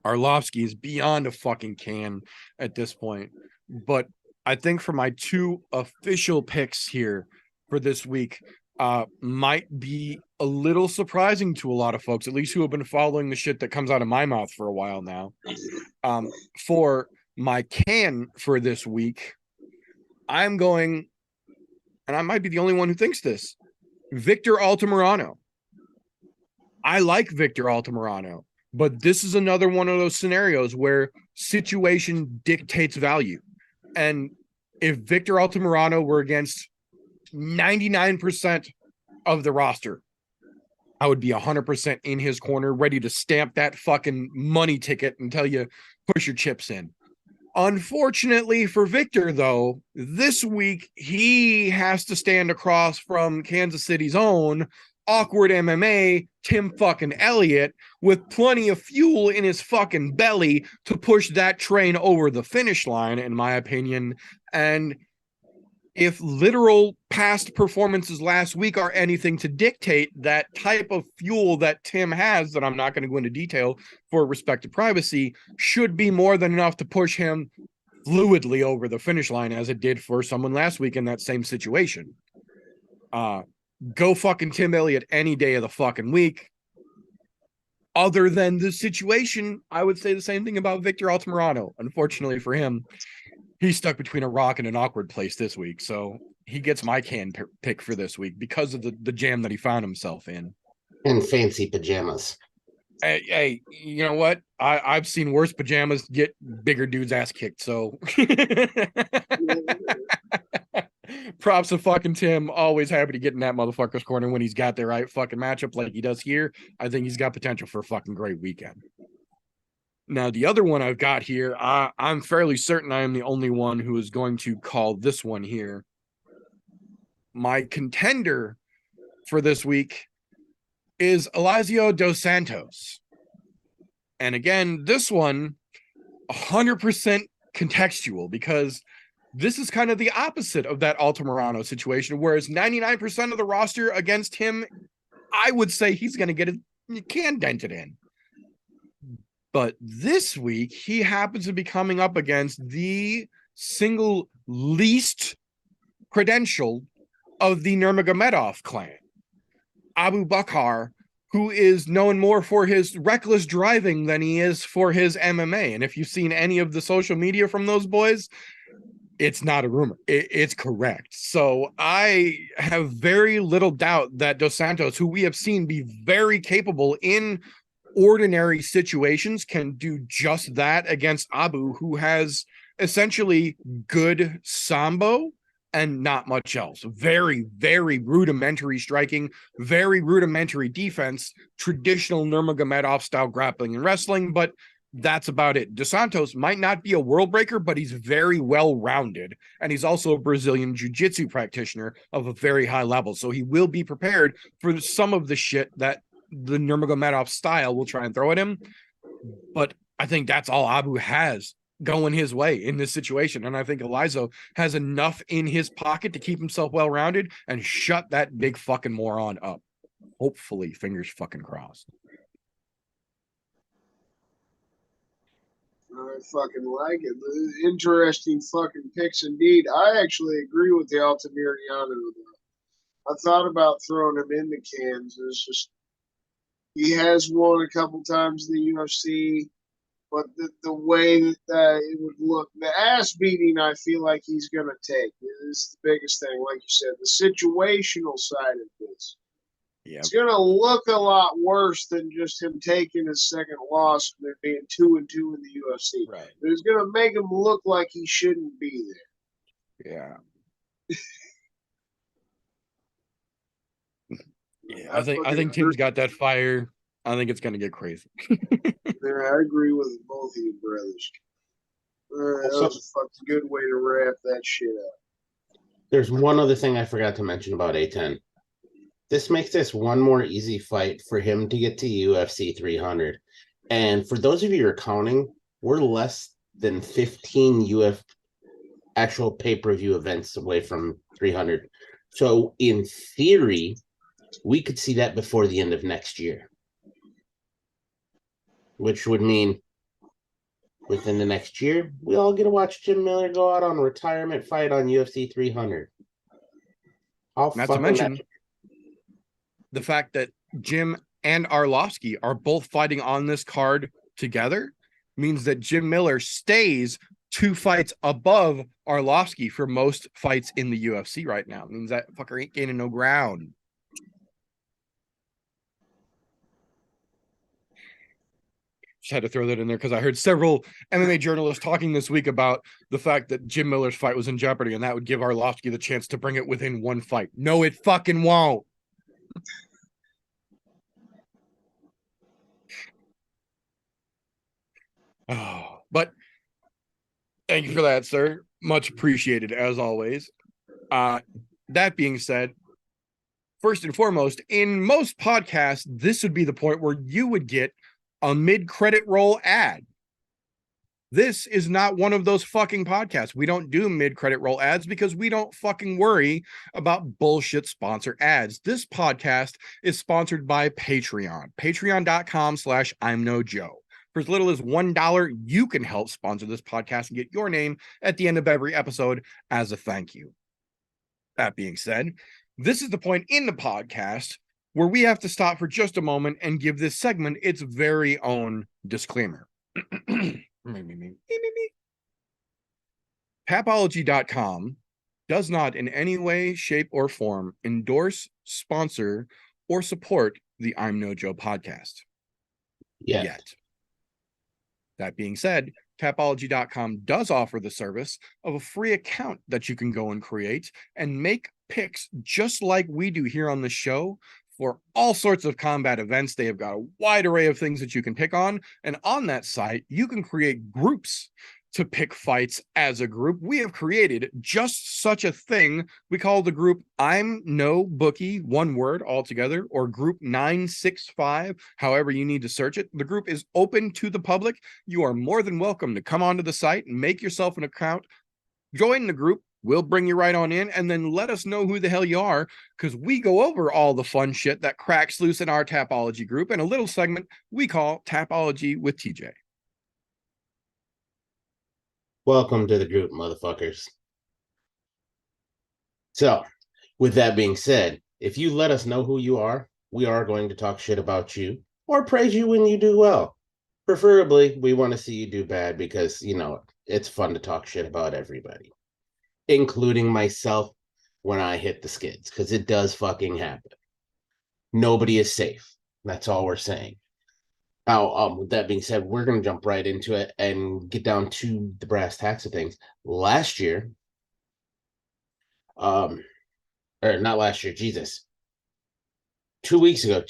Arlovsky is beyond a fucking can at this point. But I think for my two official picks here for this week, might be a little surprising to a lot of folks, at least who have been following the shit that comes out of my mouth for a while now. For my can for this week, I'm going, and I might be the only one who thinks this, Victor Altamirano. I like Victor Altamirano, but this is another one of those scenarios where situation dictates value. And if Victor Altamirano were against 99% of the roster, I would be 100% in his corner, ready to stamp that fucking money ticket and tell you, push your chips in. Unfortunately for Victor, though, this week he has to stand across from Kansas City's own awkward MMA, Tim fucking Elliott, with plenty of fuel in his fucking belly to push that train over the finish line, in my opinion. And if literal past performances last week are anything to dictate, that type of fuel that Tim has, that I'm not going to go into detail for respect to privacy, should be more than enough to push him fluidly over the finish line as it did for someone last week in that same situation. Go fucking Tim Elliott any day of the fucking week. Other than this situation, I would say the same thing about Victor Altamirano. Unfortunately for him, he's stuck between a rock and an awkward place this week. So he gets my can pick for this week because of the jam that he found himself in. And fancy pajamas. Hey, you know what? I've seen worse pajamas get bigger dudes' ass kicked. So props to fucking Tim. Always happy to get in that motherfucker's corner when he's got the right fucking matchup like he does here. I think he's got potential for a fucking great weekend. Now, the other one I've got here, I'm fairly certain I am the only one who is going to call this one here. My contender for this week is Elizio dos Santos. And again, this one, 100% contextual, because this is kind of the opposite of that Altamirano situation, whereas 99% of the roster against him, I would say he's going to get a can dented in. But this week, he happens to be coming up against the single least credentialed of the Nurmagomedov clan, Abu Bakr, who is known more for his reckless driving than he is for his MMA. And if you've seen any of the social media from those boys, it's not a rumor. It's correct. So I have very little doubt that Dos Santos, who we have seen be very capable in ordinary situations, can do just that against Abu, who has essentially good sambo and not much else. Very, very rudimentary striking, very rudimentary defense, traditional Nurmagomedov style grappling and wrestling, but that's about it. Dos Santos might not be a world breaker, but he's very well rounded. And he's also a Brazilian jiu-jitsu practitioner of a very high level. So he will be prepared for some of the shit that the Nurmagomedov style will try and throw at him. But I think that's all Abu has going his way in this situation. And I think Elizeu has enough in his pocket to keep himself well rounded and shut that big fucking moron up. Hopefully, fingers fucking crossed. I fucking like it. Interesting fucking picks indeed. I actually agree with the Altamirano. I thought about throwing him in the cans. It's just he has won a couple times in the UFC, but the way that it would look, the ass beating, I feel like he's gonna take is the biggest thing. Like you said, the situational side of this. Yep. It's gonna look a lot worse than just him taking his second loss and there being 2-2 in the UFC. Right. It's gonna make him look like he shouldn't be there. Yeah. I think Tim's got that fire. I think it's gonna get crazy. Yeah, I agree with both of you brothers. That was a fucking good way to wrap that shit up. There's one other thing I forgot to mention about A10. This makes this one more easy fight for him to get to UFC 300. And for those of you who are counting, we're less than 15 actual pay-per-view events away from 300. So in theory, we could see that before the end of next year. Which would mean within the next year, we all get to watch Jim Miller go out on a retirement fight on UFC 300. Not to mention the fact that Jim and Arlovsky are both fighting on this card together means that Jim Miller stays 2 fights above Arlovsky for most fights in the UFC right now. It means that fucker ain't gaining no ground. Just had to throw that in there because I heard several MMA journalists talking this week about the fact that Jim Miller's fight was in jeopardy and that would give Arlovsky the chance to bring it within 1 fight. No, it fucking won't. Oh, but thank you for that, sir. Much appreciated, as always. That being said, first and foremost, in most podcasts, this would be the point where you would get a mid-credit roll ad. This is not one of those fucking podcasts. We don't do mid-credit roll ads because we don't fucking worry about bullshit sponsor ads. This podcast is sponsored by Patreon. Patreon.com/ImNoJoe. For as little as $1, you can help sponsor this podcast and get your name at the end of every episode as a thank you. That being said, this is the point in the podcast where we have to stop for just a moment and give this segment its very own disclaimer. Tapology.com does not in any way, shape, or form endorse, sponsor, or support the ImNoJoe podcast. Yet. That being said, Tapology.com does offer the service of a free account that you can go and create and make picks just like we do here on the show for all sorts of combat events. They have got a wide array of things that you can pick on. And on that site, you can create groups to pick fights as a group. We have created just such a thing. We call the group ImNoBookie, one word altogether, or group 965, however you need to search it. The group is open to the public. You are more than welcome to come onto the site and make yourself an account, join the group. We'll bring you right on in and then let us know who the hell you are, because we go over all the fun shit that cracks loose in our Tapology group in a little segment we call Tapology with TJ. Welcome to the group, motherfuckers. So, With that being said, if you let us know who you are, we are going to talk shit about you or praise you when you do well. Preferably, we want to see you do bad because, it's fun to talk shit about everybody, including myself when I hit the skids, because it does fucking happen. Nobody is safe. That's all we're saying. Now, with that being said, we're going to jump right into it and get down to the brass tacks of things. Last year, or not last year, Jesus. 2 weeks ago,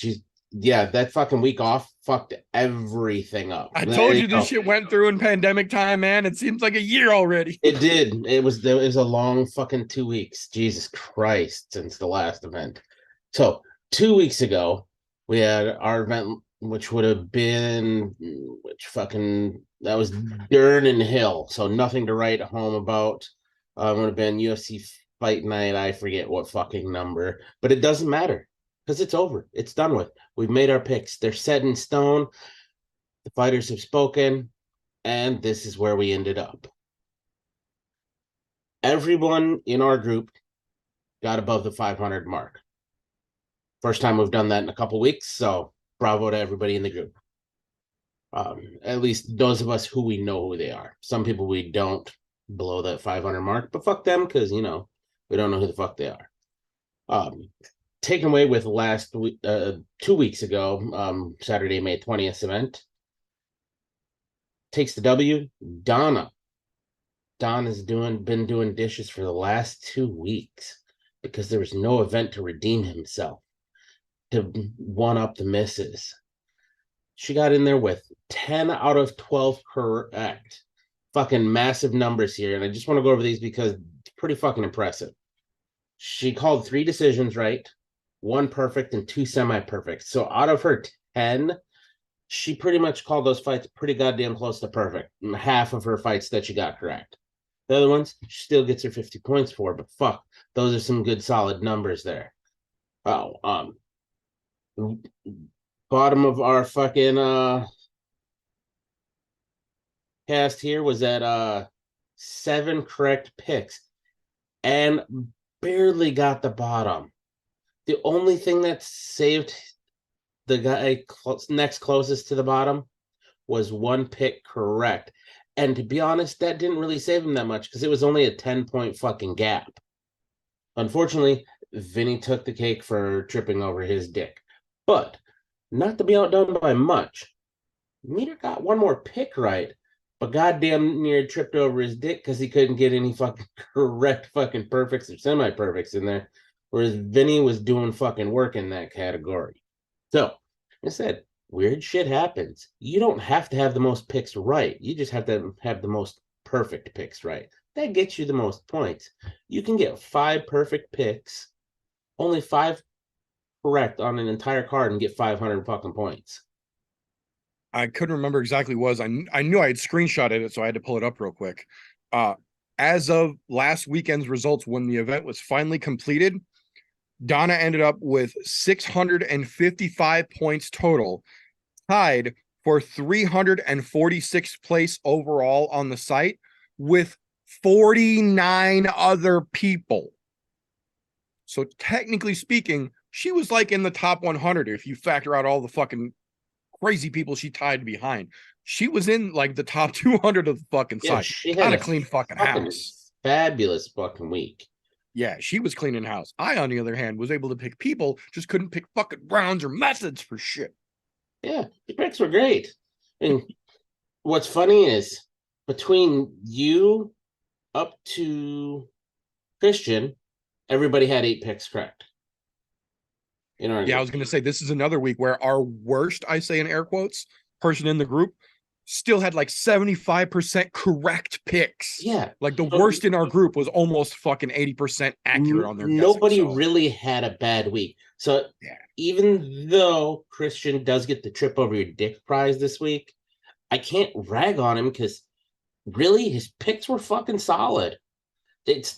that fucking week off fucked everything up. I told you this shit went through in pandemic time, man. It seems like a year already. It did. It was a long fucking 2 weeks. Jesus Christ, since the last event. So 2 weeks ago, we had our event, which would have been that was Durnan Hill. So nothing to write home about. Would have been UFC Fight Night. I forget what fucking number, but it doesn't matter because it's over. It's done with. We've made our picks. They're set in stone. The fighters have spoken, and this is where we ended up. Everyone in our group got above the 500 mark. First time we've done that in a couple weeks, so bravo to everybody in the group. At least those of us who we know who they are. Some people we don't below that 500 mark, but fuck them because, we don't know who the fuck they are. Taken away with last week, 2 weeks ago, Saturday, May 20th event. Takes the W, Donna. Donna's been doing dishes for the last 2 weeks because there was no event to redeem himself, to one up the misses. She got in there with 10 out of 12 correct. Fucking massive numbers here. And I just want to go over these because it's pretty fucking impressive. She called 3 decisions right, 1 perfect, and 2 semi-perfect. So out of her 10, she pretty much called those fights pretty goddamn close to perfect. Half of her fights that she got correct. The other ones, she still gets her 50 points for, but fuck, those are some good solid numbers there. Bottom of our fucking cast here was at 7 correct picks and barely got the bottom. The only thing that saved the guy next closest to the bottom was 1 pick correct. And to be honest, that didn't really save him that much because it was only a 10-point fucking gap. Unfortunately, Vinny took the cake for tripping over his dick. But not to be outdone by much, Meter got 1 more pick right, but goddamn near tripped over his dick because he couldn't get any fucking correct fucking perfects or semi-perfects in there, whereas Vinny was doing fucking work in that category. So, like I said, weird shit happens. You don't have to have the most picks right. You just have to have the most perfect picks right. That gets you the most points. You can get 5 perfect picks, only 5 correct on an entire card and get 500 fucking points. I couldn't remember exactly what it was. I knew I had screenshotted it, so I had to pull it up real quick. As of last weekend's results, when the event was finally completed, Donna ended up with 655 points total, tied for 346th place overall on the site with 49 other people. So technically speaking, she was like in the top 100 if you factor out all the fucking crazy people she tied behind. She was in like the top 200 of the fucking site. She had had a clean fucking house. Fabulous fucking week. Yeah, she was cleaning house. I, on the other hand, was able to pick people, just couldn't pick fucking rounds or methods for shit. Yeah, the picks were great. And what's funny is between you up to Christian, everybody had 8 picks correct. Yeah, I was going to say, this is another week where our worst, I say in air quotes, person in the group still had like 75% correct picks. Yeah. Like the worst in our group was almost fucking 80% accurate on their nobody really had a bad week. So yeah, even though Christian does get the trip over your dick prize this week, I can't rag on him because really his picks were fucking solid. It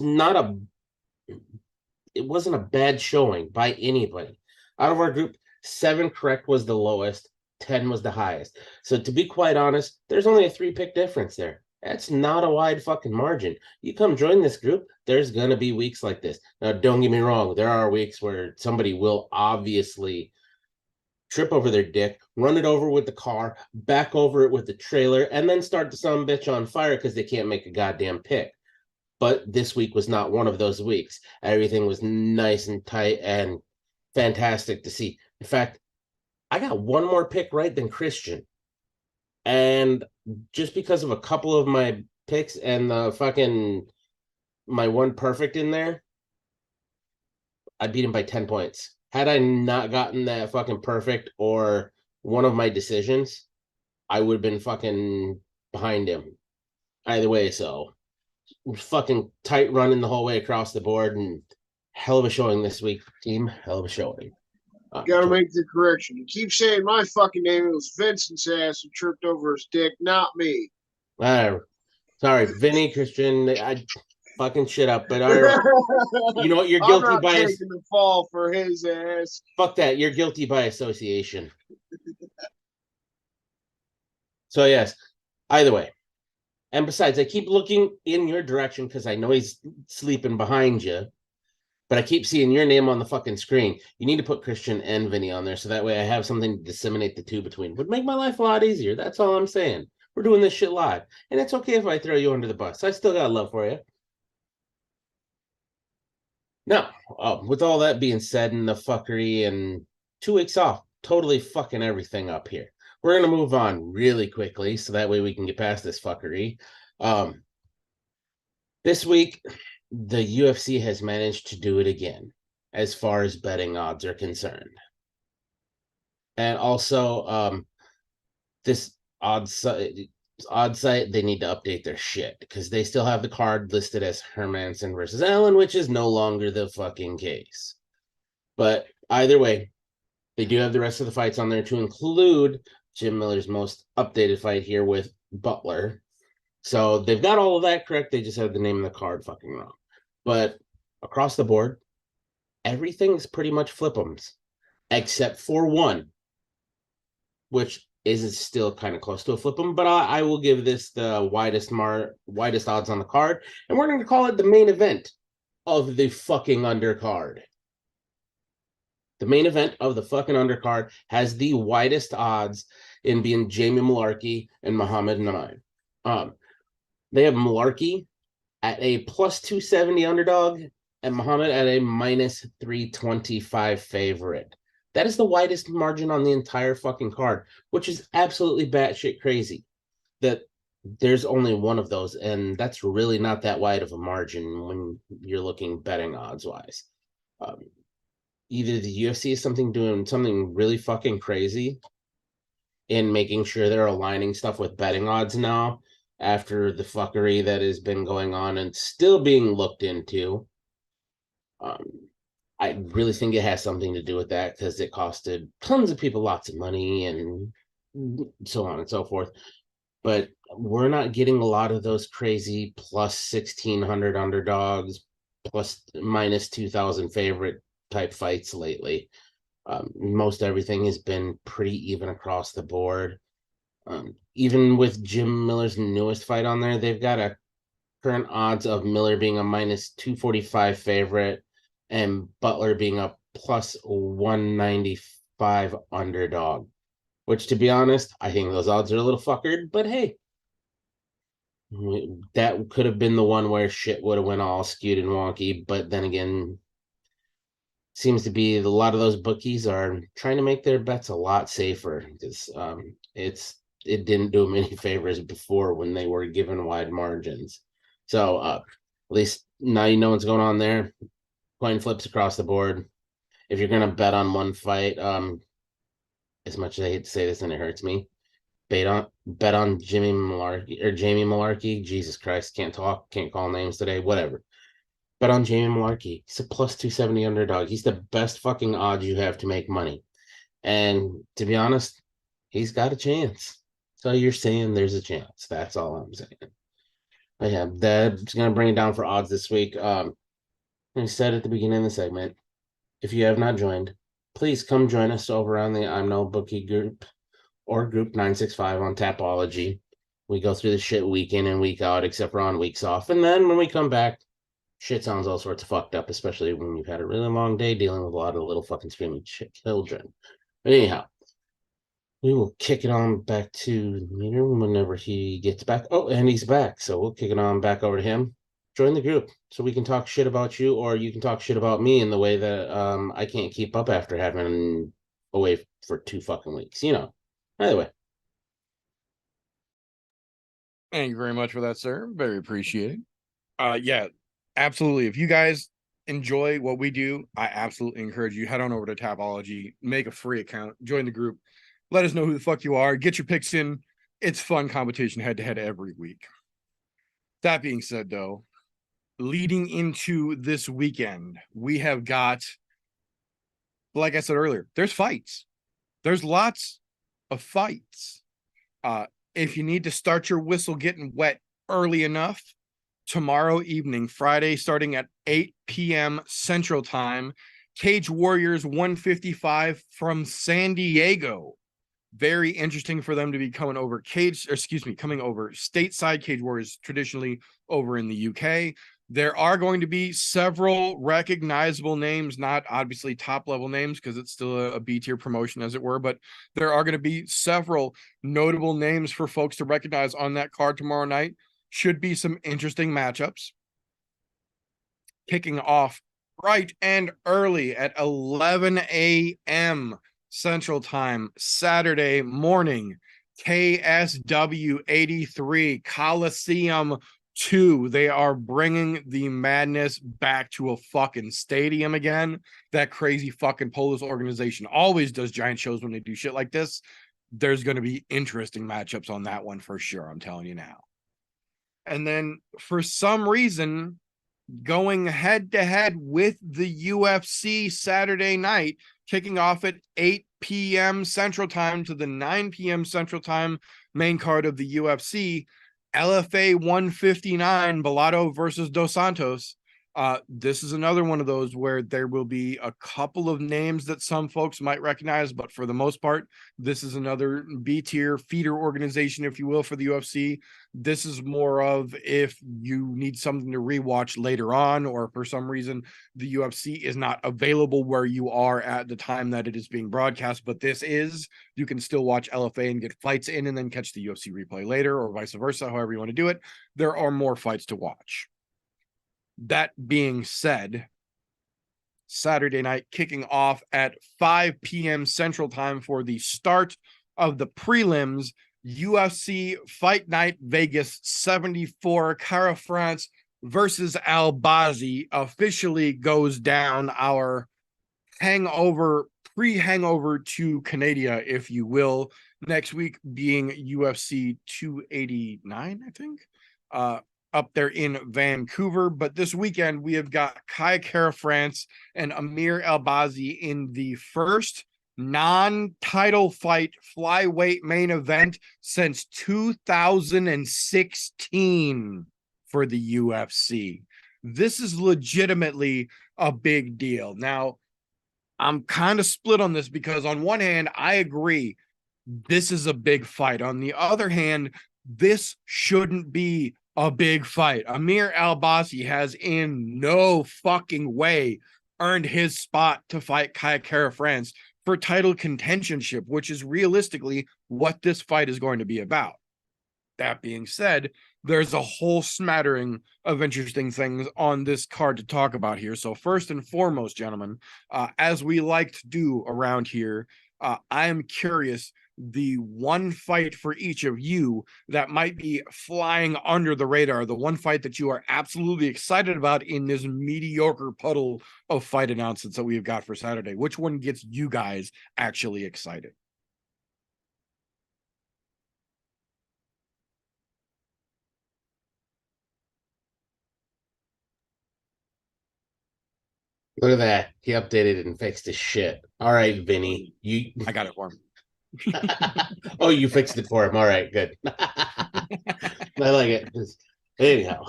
wasn't a bad showing by anybody. Out of our group, 7 correct was the lowest, 10 was the highest. So to be quite honest, there's only a 3 pick difference there. That's not a wide fucking margin. You come join this group, there's going to be weeks like this. Now, don't get me wrong. There are weeks where somebody will obviously trip over their dick, run it over with the car, back over it with the trailer, and then start the son of a bitch on fire because they can't make a goddamn pick. But this week was not one of those weeks. Everything was nice and tight and fantastic to see. In fact, I got one more pick right than Christian. And just because of a couple of my picks and the fucking my one perfect in there, I beat him by 10 points. Had I not gotten that fucking perfect or one of my decisions, I would have been fucking behind him. Either way, so fucking tight running the whole way across the board, and hell of a showing this week, team. Hell of a showing. Gotta make the correction. You keep saying my fucking name. It was Vincent's ass who tripped over his dick, not me. Sorry, Vinny, Christian. I fucking shit up, but you know what? You're I'm guilty not by taking the fall for his ass. fuck that. You're guilty by association. So yes, either way. And besides, I keep looking in your direction because I know he's sleeping behind you. But I keep seeing your name on the fucking screen. You need to put Christian and Vinny on there so that way I have something to disseminate the two between. Would make my life a lot easier. That's all I'm saying. We're doing this shit live. And it's okay if I throw you under the bus. I still got love for you. Now, with all that being said and the fuckery and 2 weeks off, totally fucking everything up here. We're going to move on really quickly so that way we can get past this fuckery. This week, the UFC has managed to do it again as far as betting odds are concerned. And also, this odds site, they need to update their shit because they still have the card listed as Hermansson versus Allen, which is no longer the fucking case. But either way, they do have the rest of the fights on there to include Jim Miller's most updated fight here with Butler. So they've got all of that correct. They just have the name of the card fucking wrong. But across the board, everything's pretty much flip-ems, except for one, which is still kind of close to a flip-em. But I will give this the widest odds on the card, and we're going to call it the main event of the fucking undercard. The main event of the fucking undercard has the widest odds in being Jamie Malarkey and Muhammad Naim. They have Malarkey at a plus 270 underdog and Muhammad at a minus 325 favorite. That is the widest margin on the entire fucking card, which is absolutely batshit crazy that there's only one of those, and that's really not that wide of a margin when you're looking betting odds wise. Either the UFC is doing something really fucking crazy in making sure they're aligning stuff with betting odds now after the fuckery that has been going on and still being looked into. I really think it has something to do with that because it costed tons of people lots of money and so on and so forth. But we're not getting a lot of those crazy plus 1,600 underdogs, plus minus 2,000 favorite type fights lately. Most everything has been pretty even across the board. Even with Jim Miller's newest fight on there, they've got a current odds of Miller being a minus 245 favorite and Butler being a plus 195 underdog, which, to be honest, I think those odds are a little fuckered, but hey, that could have been the one where shit would have went all skewed and wonky, but then again, seems to be a lot of those bookies are trying to make their bets a lot safer because it didn't do them any favors before when they were given wide margins. So at least now you know what's going on there. Coin flips across the board. If you're gonna bet on one fight, as much as I hate to say this and it hurts me, bet on Jamie Malarkey. Jesus Christ, can't talk, can't call names today. Whatever. Bet on Jamie Malarkey. He's a plus 270 underdog. He's the best fucking odds you have to make money. And to be honest, he's got a chance. So you're saying there's a chance. That's all I'm saying. But yeah, that's going to bring it down for odds this week. I said at the beginning of the segment, if you have not joined, please come join us over on the ImNoBookie group or group 965 on Tapology. We go through the shit week in and week out, except for on weeks off. And then when we come back, shit sounds all sorts of fucked up, especially when you've had a really long day dealing with a lot of little fucking screaming children. But anyhow, we will kick it on back to Meter whenever he gets back. Oh, and he's back. So we'll kick it on back over to him. Join the group so we can talk shit about you, or you can talk shit about me in the way that I can't keep up after having away for 2 fucking weeks. You know. Either way. Thank you very much for that, sir. Very appreciated. Yeah, absolutely. If you guys enjoy what we do, I absolutely encourage you head on over to Tapology, make a free account, join the group, let us know who the fuck you are, get your picks in. It's fun competition head to head every week. That being said, though, leading into this weekend, we have got, like I said earlier, there's fights. There's lots of fights. If you need to start your whistle getting wet early enough, tomorrow evening, Friday, starting at 8 p.m. Central Time, Cage Warriors 155 from San Diego. Very interesting for them to be coming over coming over stateside. Cage Warriors traditionally over in the UK. There are going to be several recognizable names, not obviously top level names because it's still a B tier promotion, as it were, but there are going to be several notable names for folks to recognize on that card tomorrow night. Should be some interesting matchups. Kicking off bright and early at 11 a.m. Central Time, Saturday morning, KSW 83 Coliseum 2. They are bringing the madness back to a fucking stadium again. That crazy fucking Polish organization always does giant shows when they do shit like this. There's going to be interesting matchups on that one for sure. I'm telling you now. And then for some reason, going head to head with the UFC Saturday night, kicking off at 8 p.m. Central Time to the 9 p.m. Central Time main card of the UFC, LFA 159, Bellato versus Dos Santos. This is another one of those where there will be a couple of names that some folks might recognize, but for the most part, this is another B tier feeder organization, if you will, for the UFC. This is more of if you need something to rewatch later on, or for some reason the UFC is not available where you are at the time that it is being broadcast, but this is, you can still watch LFA and get fights in and then catch the UFC replay later, or vice versa, however you want to do it. There are more fights to watch. That being said, Saturday night kicking off at 5 p.m. Central Time for the start of the prelims, UFC Fight Night Vegas 74, Kara-FranceVsAlbazi officially goes down. Our hangover, pre-hangover to Canada, if you will, next week being UFC 289, I think. Up there in Vancouver. But this weekend, we have got Kara-France and ImNoBookie in the first non-title fight flyweight main event since 2016 for the UFC. This is legitimately a big deal. Now, I'm kind of split on this because on one hand, I agree this is a big fight. On the other hand, this shouldn't be a big fight. ImNoBookie has in no fucking way earned his spot to fight Kara-France for title contentionship, which is realistically what this fight is going to be about. That being said, there's a whole smattering of interesting things on this card to talk about here. So first and foremost, gentlemen, as we like to do around here, I am curious the one fight for each of you that might be flying under the radar, the one fight that you are absolutely excited about in this mediocre puddle of fight announcements that we've got for Saturday. Which one gets you guys actually excited? Look at that. He updated and fixed his shit. All right, Vinny. I got it for him. Oh, you fixed it for him. All right, good. I like it. Anyhow,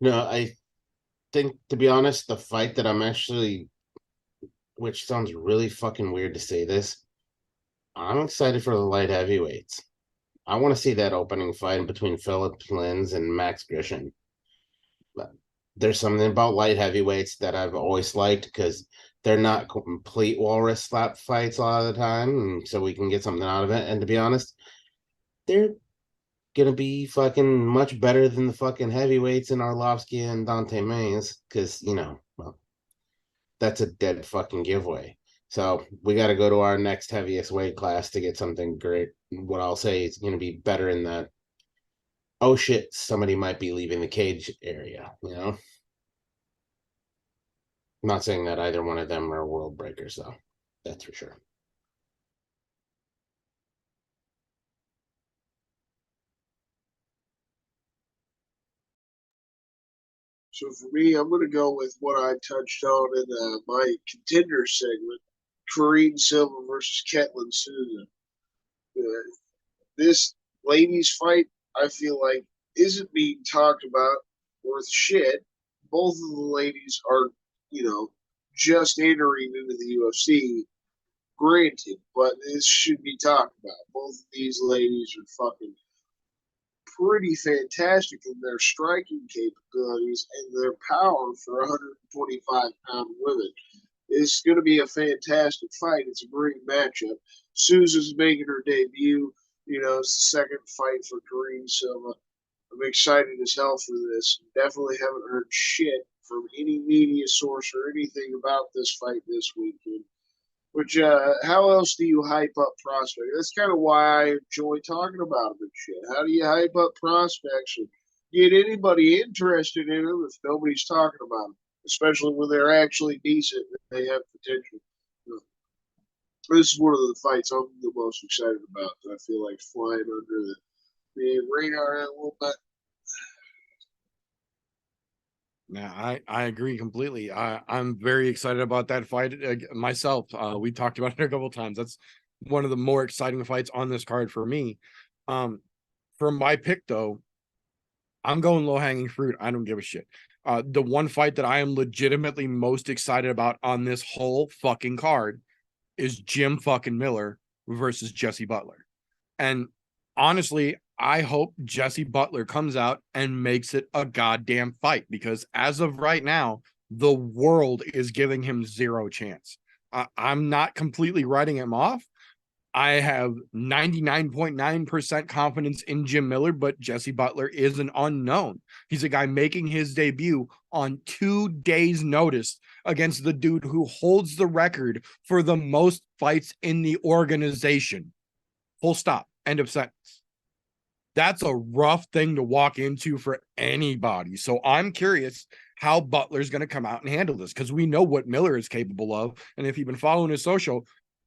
I think, to be honest, the fight that I'm actually, which sounds really fucking weird to say this, I'm excited for the light heavyweights. I want to see that opening fight between Philip Lins and Max Grishin. But there's something about light heavyweights that I've always liked because they're not complete walrus slap fights a lot of the time, and so we can get something out of it. And to be honest, they're gonna be fucking much better than the fucking heavyweights in Arlovsky and Dante Mays, because well, that's a dead fucking giveaway. So we got to go to our next heaviest weight class to get something great. What I'll say is going to be better in that. Oh shit, somebody might be leaving the cage area. I'm not saying that either one of them are world breakers, though. That's for sure. So for me, I'm going to go with what I touched on in my contender segment: Kareem Silva versus Ketlin Souza. This ladies' fight, I feel like, isn't being talked about worth shit. Both of the ladies are, just entering into the UFC, granted, but this should be talked about. Both of these ladies are fucking pretty fantastic in their striking capabilities and their power for 125-pound women. It's going to be a fantastic fight. It's a great matchup. Souza's making her debut. It's the second fight for Kareem Silva. I'm excited as hell for this. Definitely haven't heard shit from any media source or anything about this fight this weekend. Which, how else do you hype up prospects? That's kind of why I enjoy talking about them and shit. How do you hype up prospects and get anybody interested in them if nobody's talking about them? Especially when they're actually decent and they have potential. This is one of the fights I'm the most excited about. I feel like flying under the radar a little bit. Yeah, I agree completely. I'm very excited about that fight myself. We talked about it a couple of times. That's one of the more exciting fights on this card for me. For my pick, though, I'm going low hanging fruit. I don't give a shit. The one fight that I am legitimately most excited about on this whole fucking card is Jim fucking Miller versus Jesse Butler. And honestly, I hope Jesse Butler comes out and makes it a goddamn fight, because as of right now, the world is giving him zero chance. I'm not completely writing him off. I have 99.9% confidence in Jim Miller, but Jesse Butler is an unknown. He's a guy making his debut on 2 days' notice against the dude who holds the record for the most fights in the organization. Full stop. End of sentence. That's a rough thing to walk into for anybody. So I'm curious how Butler's going to come out and handle this, because we know what Miller is capable of. And if you've been following his social,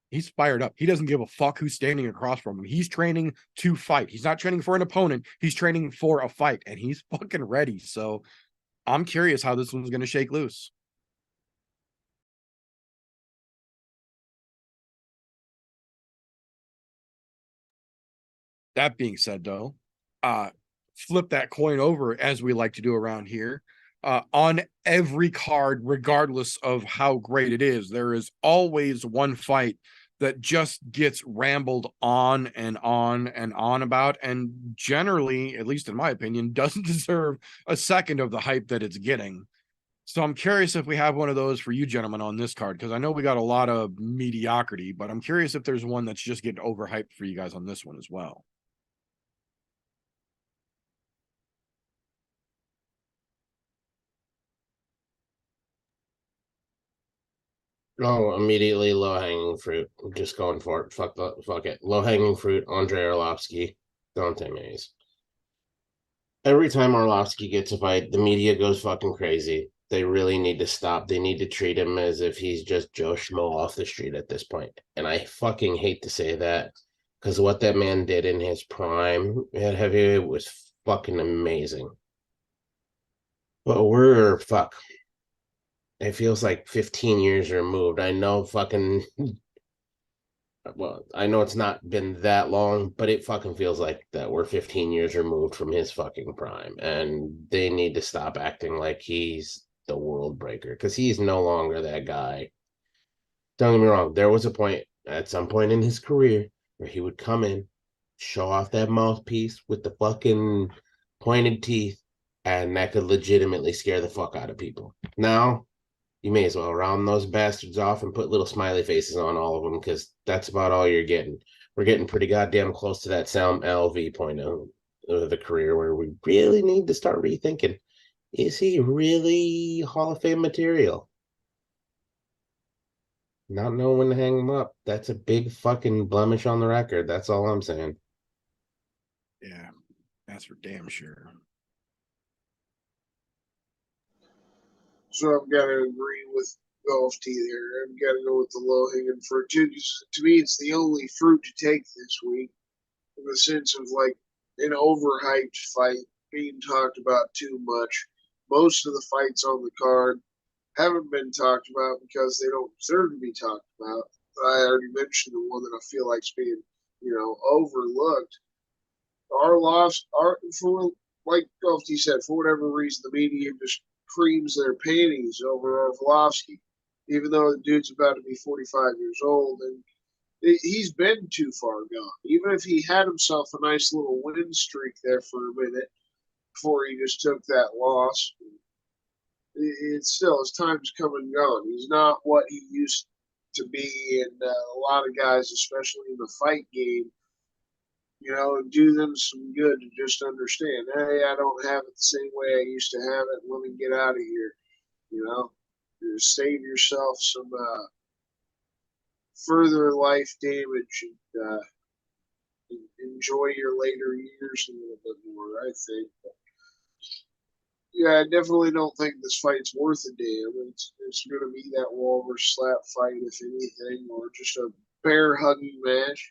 he's fired up. He doesn't give a fuck who's standing across from him. He's training to fight. He's not training for an opponent. He's training for a fight, and he's fucking ready. So I'm curious how this one's going to shake loose. That being said, though, flip that coin over, as we like to do around here. On every card, regardless of how great it is, there is always one fight that just gets rambled on and on and on about, and generally, at least in my opinion, doesn't deserve a second of the hype that it's getting. So I'm curious if we have one of those for you gentlemen on this card, because I know we got a lot of mediocrity, but I'm curious if there's one that's just getting overhyped for you guys on this one as well. Oh, immediately low hanging fruit. I'm just going for it. Fuck it. Low hanging fruit. Andrei Arlovsky. Dante Mays. Every time Arlovsky gets a fight, the media goes fucking crazy. They really need to stop. They need to treat him as if he's just Joe Schmo off the street at this point. And I fucking hate to say that, because what that man did in his prime at heavyweight was fucking amazing. But it feels like 15 years removed. I know I know it's not been that long, but it fucking feels like that we're 15 years removed from his fucking prime, and they need to stop acting like he's the world breaker, because he's no longer that guy. Don't get me wrong, there was a point at some point in his career where he would come in show off that mouthpiece with the fucking pointed teeth, and that could legitimately scare the fuck out of people. Now, you may as well round those bastards off and put little smiley faces on all of them, because that's about all you're getting. We're getting pretty goddamn close to that Sam LV point of the career where we really need to start rethinking, is he really Hall of Fame material? Not knowing when to hang him up. That's a big fucking blemish on the record. That's all I'm saying. Yeah, that's for damn sure. So I've got to agree with Golf T there. I've got to go with the low hanging fruit too. To me, it's the only fruit to take this week, in the sense of like an overhyped fight being talked about too much. Most of the fights on the card haven't been talked about because they don't deserve to be talked about. I already mentioned the one that I feel like's being, overlooked. Our loss, for like Golf T said, for whatever reason, the media just creams their panties over Orlovsky, even though the dude's about to be 45 years old, and he's been too far gone. Even if he had himself a nice little win streak there for a minute before he just took that loss, it's still, his time's come and gone. He's not what he used to be, and a lot of guys, especially in the fight game, do them some good to just understand, hey, I don't have it the same way I used to have it. Let me get out of here. Just save yourself some further life damage, and enjoy your later years a little bit more, I think. But, yeah, I definitely don't think this fight's worth a damn. It's going to be that Walrus slap fight, if anything, or just a bear hugging match.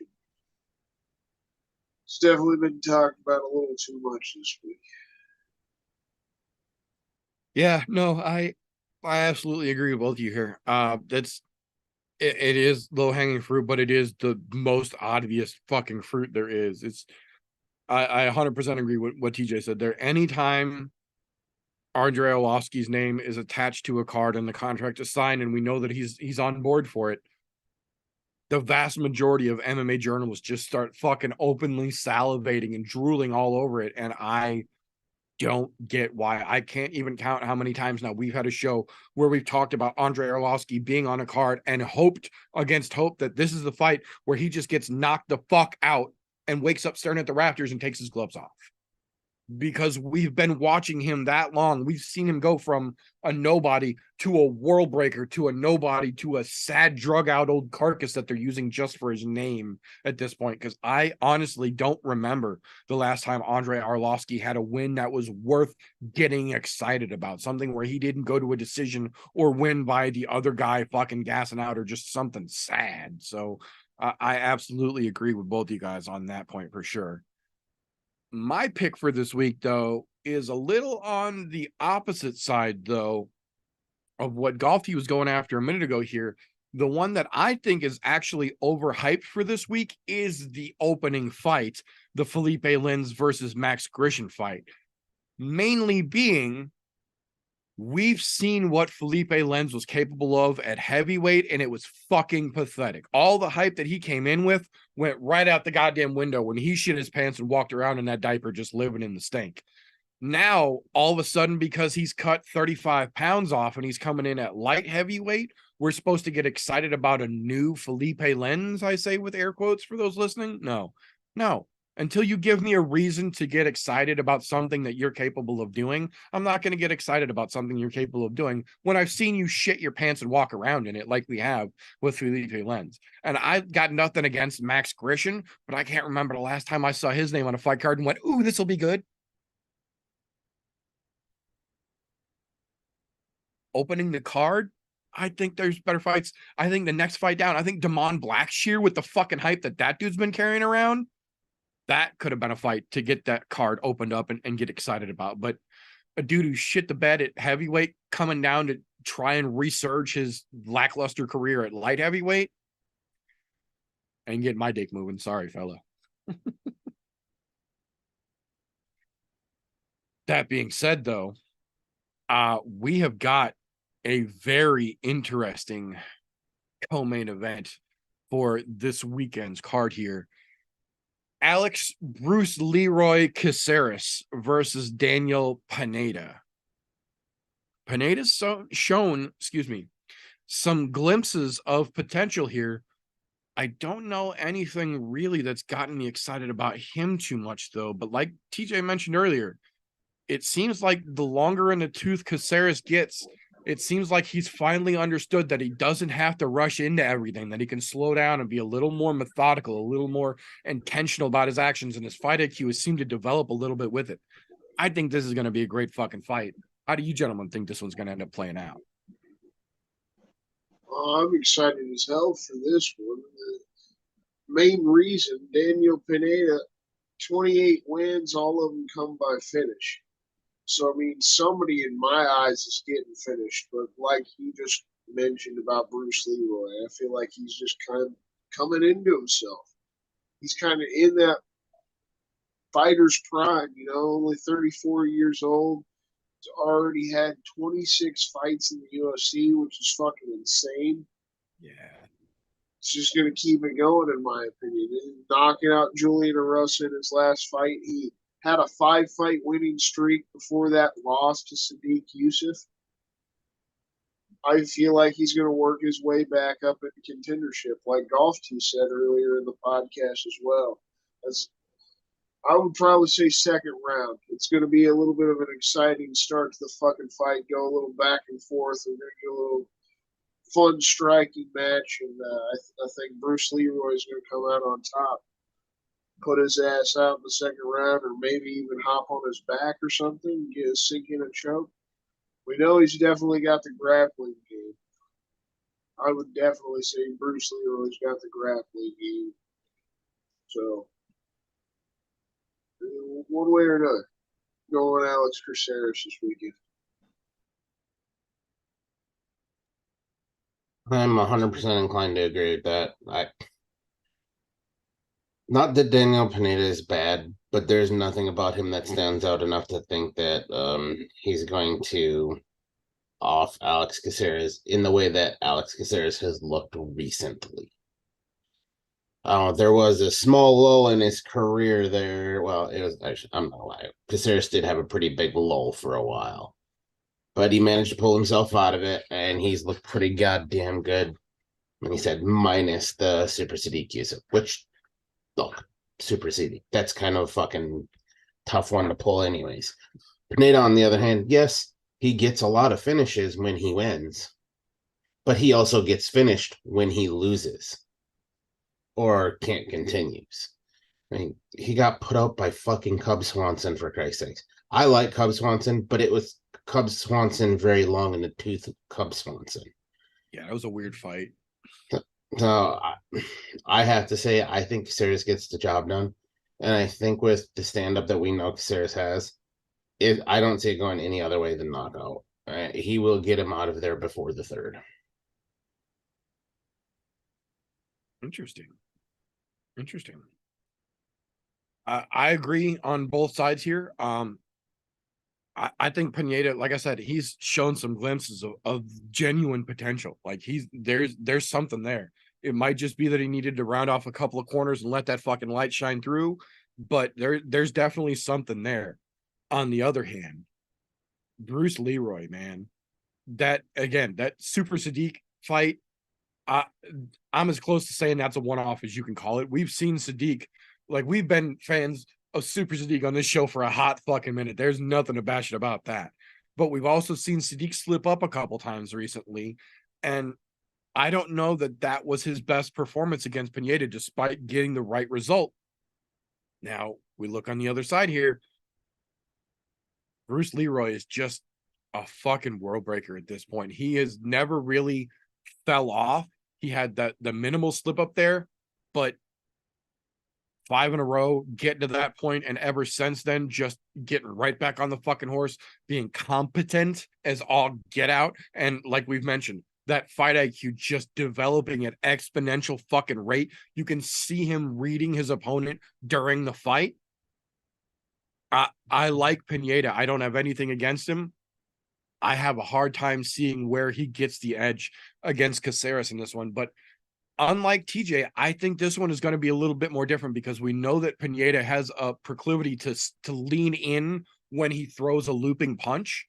It's definitely been talked about a little too much this week. Yeah, no, I absolutely agree with both of you here. It is low hanging fruit, but it is the most obvious fucking fruit there is. I 100% agree with what TJ said there. Anytime Andrei Arlovsky's name is attached to a card and the contract is signed, and we know that he's on board for it, the vast majority of MMA journalists just start fucking openly salivating and drooling all over it. And I don't get why. I can't even count how many times now we've had a show where we've talked about Andrei Arlovsky being on a card and hoped against hope that this is the fight where he just gets knocked the fuck out and wakes up staring at the rafters and takes his gloves off. Because we've been watching him that long. We've seen him go from a nobody to a world breaker to a nobody to a sad drug out old carcass that they're using just for his name at this point. Because I honestly don't remember the last time Andrei Arlovsky had a win that was worth getting excited about, something where he didn't go to a decision or win by the other guy fucking gassing out or just something sad. So I absolutely agree with both of you guys on that point for sure. My pick for this week, though, is a little on the opposite side, though, of what Golfy was going after a minute ago here. The one that I think is actually overhyped for this week is the opening fight, the Felipe Lins versus Max Grishin fight. Mainly being, we've seen what Felipe Lins was capable of at heavyweight, and it was fucking pathetic. All the hype that he came in with went right out the goddamn window when he shit his pants and walked around in that diaper just living in the stink. Now, all of a sudden, because he's cut 35 pounds off and he's coming in at light heavyweight, we're supposed to get excited about a new Felipe Lins, I say with air quotes for those listening. No. Until you give me a reason to get excited about something that you're capable of doing, I'm not going to get excited about something you're capable of doing when I've seen you shit your pants and walk around in it like we have with Felipe Lins. And I've got nothing against Max Grishin, but I can't remember the last time I saw his name on a fight card and went, ooh, this will be good. Opening the card, I think there's better fights. I think the next fight down, I think Damon Blackshear with the fucking hype that dude's been carrying around, that could have been a fight to get that card opened up and get excited about. But a dude who shit the bed at heavyweight coming down to try and resurge his lackluster career at light heavyweight and get my dick moving. Sorry, fella. That being said, though, we have got a very interesting co-main event for this weekend's card here. Bruce Leroy Caceres versus Daniel Pineda. Pineda's shown, some glimpses of potential here. I don't know anything really that's gotten me excited about him too much, though. But like TJ mentioned earlier, it seems like the longer in the tooth Caceres gets, it seems like he's finally understood that he doesn't have to rush into everything, that he can slow down and be a little more methodical, a little more intentional about his actions, and his fight IQ has seemed to develop a little bit with it. I think this is going to be a great fucking fight. How do you gentlemen think this one's going to end up playing out? I'm excited as hell for this one. The main reason, Daniel Pineda, 28 wins, all of them come by finish. So, I mean, somebody in my eyes is getting finished. But like you just mentioned about Bruce Leroy, I feel like he's just kind of coming into himself. He's kind of in that fighter's prime, only 34 years old. He's already had 26 fights in the UFC, which is fucking insane. Yeah. It's just going to keep it going, in my opinion. Knocking out Julian Erosa in his last fight. He had a 5-fight winning streak before that loss to Sadiq Youssef. I feel like he's going to work his way back up into contendership, like Golf T said earlier in the podcast as well. I would probably say second round. It's going to be a little bit of an exciting start to the fucking fight, go a little back and forth. We're going to get a little fun striking match, and I think Bruce Leroy is going to come out on top, put his ass out in the second round, or maybe even hop on his back or something, get a sink in a choke. We know he's definitely got the grappling game. I would definitely say Bruce Leroy's got the grappling game. So, one way or another, going Alex Caceres this weekend. I'm 100% inclined to agree with that. Not that Daniel Pineda is bad, but there's nothing about him that stands out enough to think that he's going to off Alex Caceres in the way that Alex Caceres has looked recently. There was a small lull in his career there. Well, it was actually, I'm not gonna lie, Caceres did have a pretty big lull for a while, but he managed to pull himself out of it, and he's looked pretty goddamn good. And he said, minus the Super Sadiq Youssef, which, look, Super Sadiq, that's kind of a fucking tough one to pull anyways. Pineda, on the other hand, yes, he gets a lot of finishes when he wins, but he also gets finished when he loses or can't continues. I mean, he got put out by fucking Cub Swanson, for Christ's sakes. I like Cub Swanson, but it was Cub Swanson very long in the tooth of Cub Swanson. Yeah, that was a weird fight. So I have to say, I think Caceres gets the job done. And I think with the stand-up that we know Caceres has, I don't see it going any other way than knockout. He will get him out of there before the third. Interesting. I agree on both sides here. I think Pineda, like I said, he's shown some glimpses of genuine potential. Like there's something there. It might just be that he needed to round off a couple of corners and let that fucking light shine through, but there's definitely something there. On the other hand, Bruce Leroy, man, that Super Sadiq fight, I'm as close to saying that's a one-off as you can call it. We've seen Sadiq, like we've been fans of Super Sadiq on this show for a hot fucking minute. There's nothing to bash it about that. But we've also seen Sadiq slip up a couple times recently, and I don't know that was his best performance against Pineda, despite getting the right result. Now, we look on the other side here. Bruce Leroy is just a fucking world breaker at this point. He has never really fell off. He had the minimal slip up there, but 5 in a row, getting to that point, and ever since then, just getting right back on the fucking horse, being competent as all get out. And like we've mentioned, that fight IQ just developing at exponential fucking rate. You can see him reading his opponent during the fight. I like Pineda. I don't have anything against him. I have a hard time seeing where he gets the edge against Caceres in this one, but unlike TJ, I think this one is going to be a little bit more different because we know that Pineda has a proclivity to lean in when he throws a looping punch.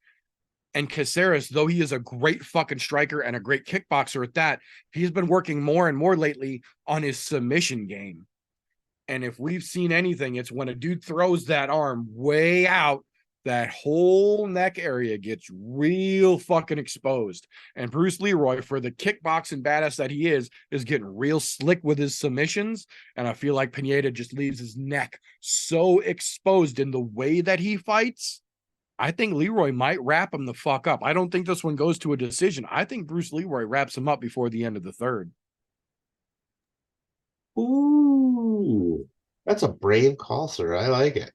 And Caceres, though he is a great fucking striker and a great kickboxer at that, he's been working more and more lately on his submission game. And if we've seen anything, it's when a dude throws that arm way out, that whole neck area gets real fucking exposed. And Bruce Leroy, for the kickboxing badass that he is getting real slick with his submissions. And I feel like Pineda just leaves his neck so exposed in the way that he fights. I think Leroy might wrap him the fuck up. I don't think this one goes to a decision. I think Bruce Leroy wraps him up before the end of the third. Ooh, that's a brave call, sir. I like it.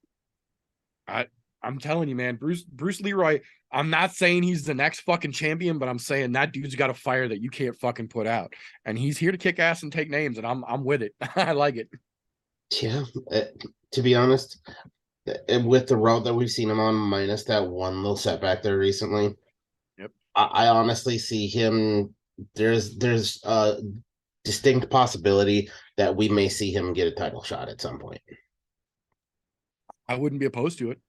I'm telling you, man, Bruce Leroy, I'm not saying he's the next fucking champion, but I'm saying that dude's got a fire that you can't fucking put out. And he's here to kick ass and take names, and I'm with it. I like it. Yeah, to be honest, with the route that we've seen him on, minus that one little setback there recently, yep, I honestly see him. There's a distinct possibility that we may see him get a title shot at some point. I wouldn't be opposed to it.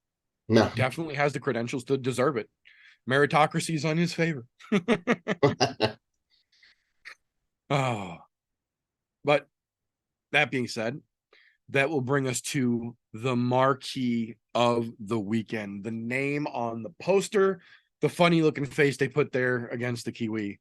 No, he definitely has the credentials to deserve it. Meritocracy is on his favor. Oh, but that being said, that will bring us to the marquee of the weekend. The name on the poster, the funny looking face they put there against the Kiwi.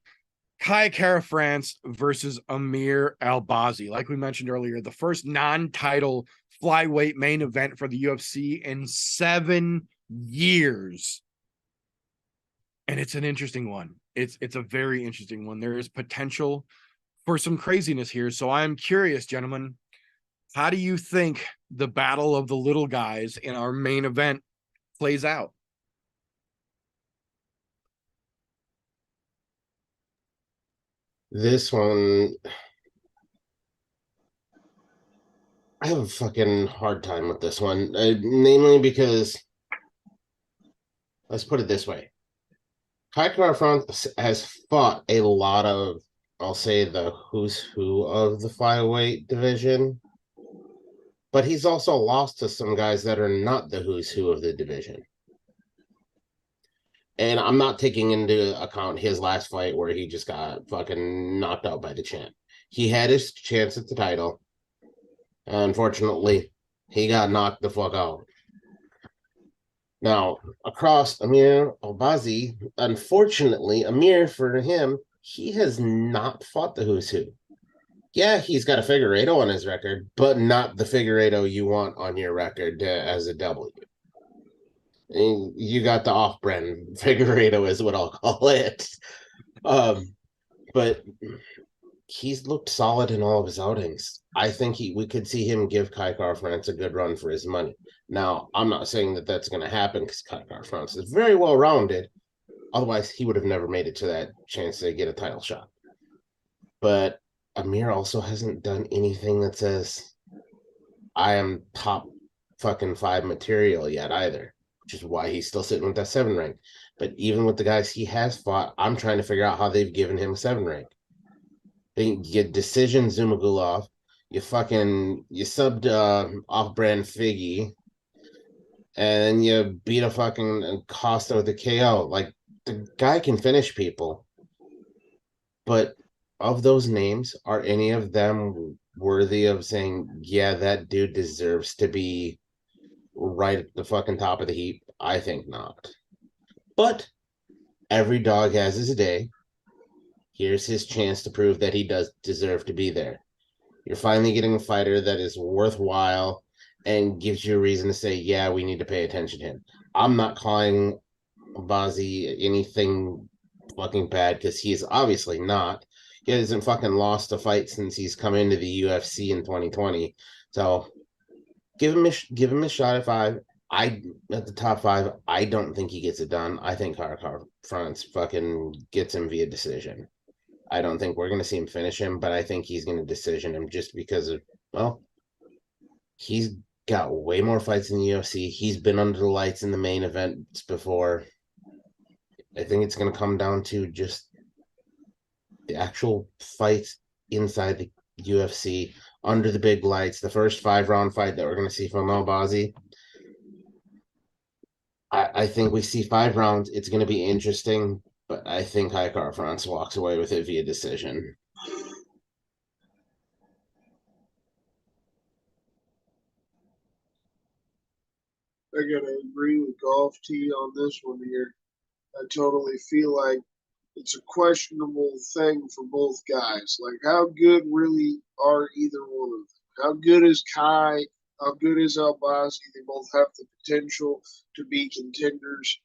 Kara-France versus ImNoBookie. Like we mentioned earlier, the first non-title flyweight main event for the UFC in 7 years. And it's an interesting one. It's a very interesting one. There is potential for some craziness here. So I'm curious, gentlemen, how do you think the battle of the little guys in our main event plays out? This one, I have a fucking hard time with this one, namely because, let's put it this way. Kara-France has fought a lot of, I'll say, the who's who of the flyweight division, but he's also lost to some guys that are not the who's who of the division. And I'm not taking into account his last fight where he just got fucking knocked out by the champ. He had his chance at the title. Unfortunately, he got knocked the fuck out. Now, across ImNoBookie, unfortunately, Amir, for him, he has not fought the who's who. Yeah, he's got a figure 8 on his record, but not the figure 8 you want on your record as a W. You got the off-brand figure 8 is what I'll call it. But he's looked solid in all of his outings. I think we could see him give Kara-France a good run for his money. Now, I'm not saying that that's going to happen because Kara-France is very well-rounded. Otherwise, he would have never made it to that chance to get a title shot. But Amir also hasn't done anything that says, I am top fucking 5 material yet either, which is why he's still sitting with that 7 rank. But even with the guys he has fought, I'm trying to figure out how they've given him a 7 rank. You get decision Zumagulov, you subbed off-brand Figgy, and you beat a fucking Costa with a KO. Like, the guy can finish people. But of those names, are any of them worthy of saying, yeah, that dude deserves to be right at the fucking top of the heap? I think not. But every dog has his day. Here's his chance to prove that he does deserve to be there. You're finally getting a fighter that is worthwhile and gives you a reason to say, yeah, we need to pay attention to him. I'm not calling Bazi anything fucking bad because he's obviously not. He hasn't fucking lost a fight since he's come into the UFC in 2020. So give him a shot at 5. At the top 5, I don't think he gets it done. I think Kara-France fucking gets him via decision. I don't think we're going to see him finish him, but I think he's going to decision him just because of, well, he's got way more fights in the UFC. He's been under the lights in the main events before. I think it's going to come down to just the actual fight inside the UFC under the big lights. The first 5-round fight that we're going to see from Albazi. I think we see 5 rounds. It's going to be interesting, but I think Kara-France walks away with it via decision. I gotta agree with Golf T on this one here. I totally feel like it's a questionable thing for both guys. Like, how good really are either one of them? How good is Kai? How good is Albazi? They both have the potential to be contenders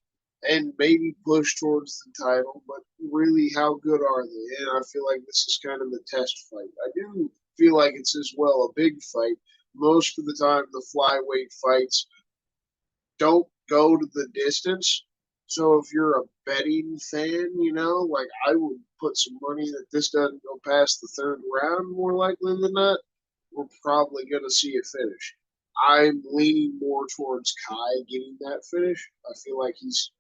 and maybe push towards the title, but really, how good are they? And I feel like this is kind of the test fight. I do feel like it's as well a big fight. Most of the time, the flyweight fights don't go to the distance. So if you're a betting fan, like I would put some money that this doesn't go past the 3rd round more likely than not. We're probably going to see a finish. I'm leaning more towards Kai getting that finish. I feel like he's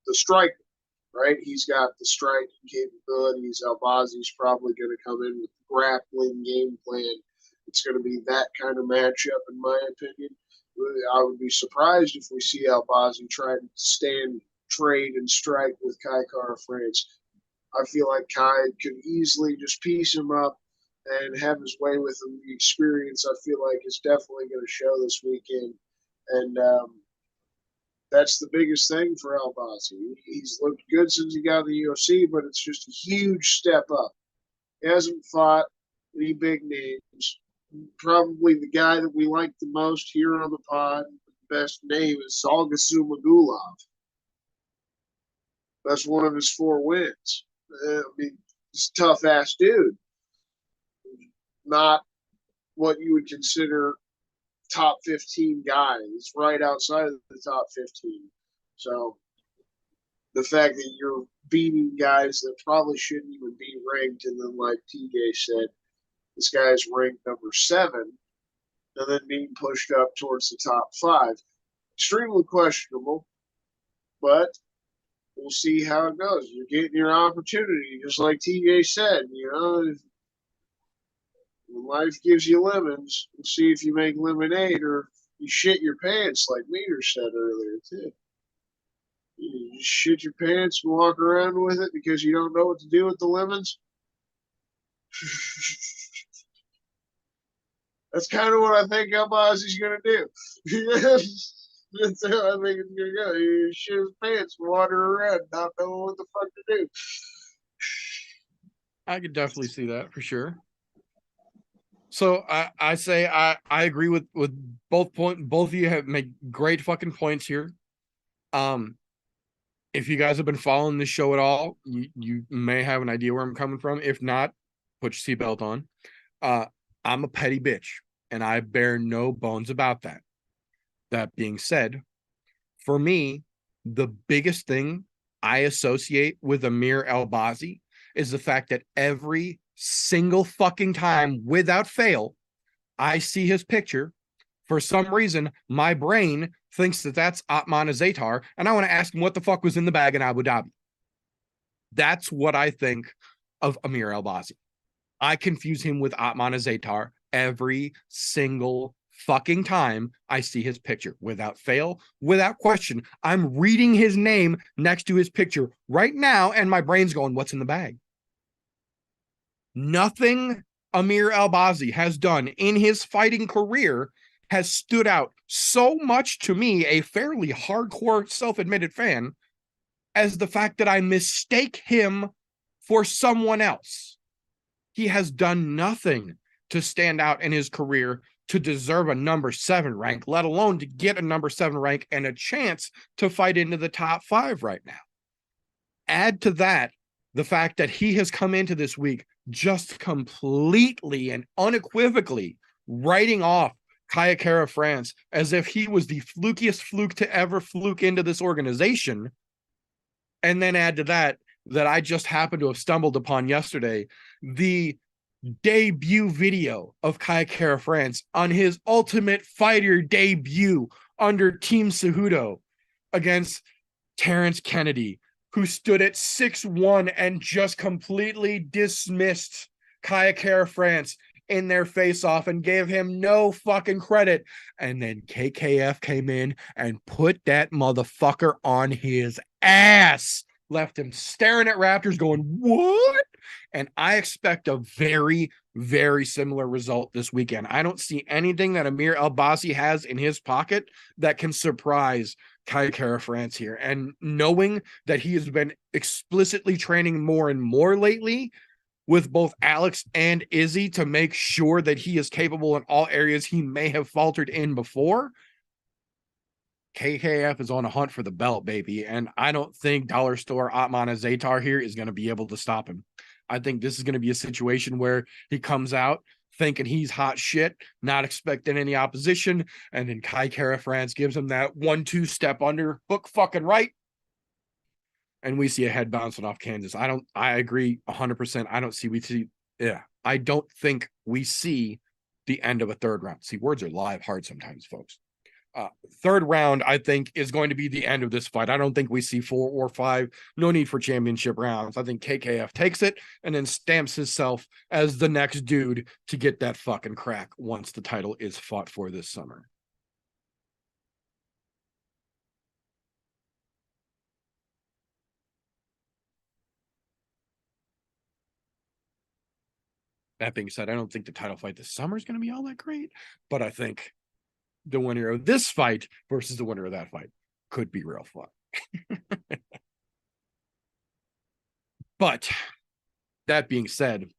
the striker, right? He's got the striking capabilities. Albazi's probably going to come in with the grappling game plan. It's going to be that kind of matchup, in my opinion. I would be surprised if we see Albazi try to stand, trade, and strike with Kara-France. I feel like Kai could easily just piece him up and have his way with him. The experience, I feel like, is definitely going to show this weekend. And that's the biggest thing for Albazi. He's looked good since he got in the UFC, but it's just a huge step up. He hasn't fought any big names. Probably the guy that we like the most here on the pod, the best name is Salgasu Magulov. That's one of his 4 wins. I mean, he's a tough ass dude. Not what you would consider top 15 guy. He's right outside of the top 15. So the fact that you're beating guys that probably shouldn't even be ranked, and then like TJ said, this guy's ranked number 7, and then being pushed up towards the top 5. Extremely questionable, but we'll see how it goes. You're getting your opportunity, just like TJ said. When life gives you lemons, we'll see if you make lemonade or you shit your pants, like Meter said earlier, too. You just shit your pants and walk around with it because you don't know what to do with the lemons. That's kind of what I think Albazi's going to do. That's how I think it's going to go. He shit his pants, wander around, not knowing what the fuck to do. I could definitely see that for sure. So I say I agree with both of you have made great fucking points here. If you guys have been following this show at all, you may have an idea where I'm coming from. If not, put your seatbelt on. I'm a petty bitch, and I bear no bones about that. That being said, for me, the biggest thing I associate with Amir Albazi is the fact that every single fucking time, without fail, I see his picture. For some reason, my brain thinks that that's Atman Azaitar, and I want to ask him what the fuck was in the bag in Abu Dhabi. That's what I think of Amir Albazi. I confuse him with Atman Azaitar every single fucking time I see his picture, without fail, without question. I'm reading his name next to his picture right now, and my brain's going, what's in the bag? Nothing Amir Albazi has done in his fighting career has stood out so much to me, a fairly hardcore self-admitted fan, as the fact that I mistake him for someone else. He has done nothing to stand out in his career to deserve a number 7 rank, let alone to get a number 7 rank and a chance to fight into the top 5 right now. Add to that the fact that he has come into this week just completely and unequivocally writing off Kara-France as if he was the flukiest fluke to ever fluke into this organization. And then add to that I just happened to have stumbled upon yesterday, the debut video of Kara-France on his Ultimate Fighter debut under Team Cejudo against Terrence Kennedy, who stood at 6'1" and just completely dismissed Kara-France in their face-off and gave him no fucking credit. And then KKF came in and put that motherfucker on his ass. Left him staring at Raptors going, what? And I expect a very, very similar result this weekend. I don't see anything that ImNoBookie has in his pocket that can surprise Kara-France here. And knowing that he has been explicitly training more and more lately with both Alex and Izzy to make sure that he is capable in all areas he may have faltered in before, KKF is on a hunt for the belt, baby. And I don't think Dollar Store Atman Zatar here is going to be able to stop him. I think this is going to be a situation where he comes out thinking he's hot shit, not expecting any opposition, and then Kara-France gives him that 1-2 step under, hook fucking right, and we see a head bouncing off Kansas. I agree 100%. I don't think we see the end of a third round. See, words are live hard sometimes, folks. Third round, I think, is going to be the end of this fight. I don't think we see 4 or 5. No need for championship rounds. I think KKF takes it and then stamps himself as the next dude to get that fucking crack once the title is fought for this summer. That being said, I don't think the title fight this summer is going to be all that great, but I think the winner of this fight versus the winner of that fight could be real fun. But that being said,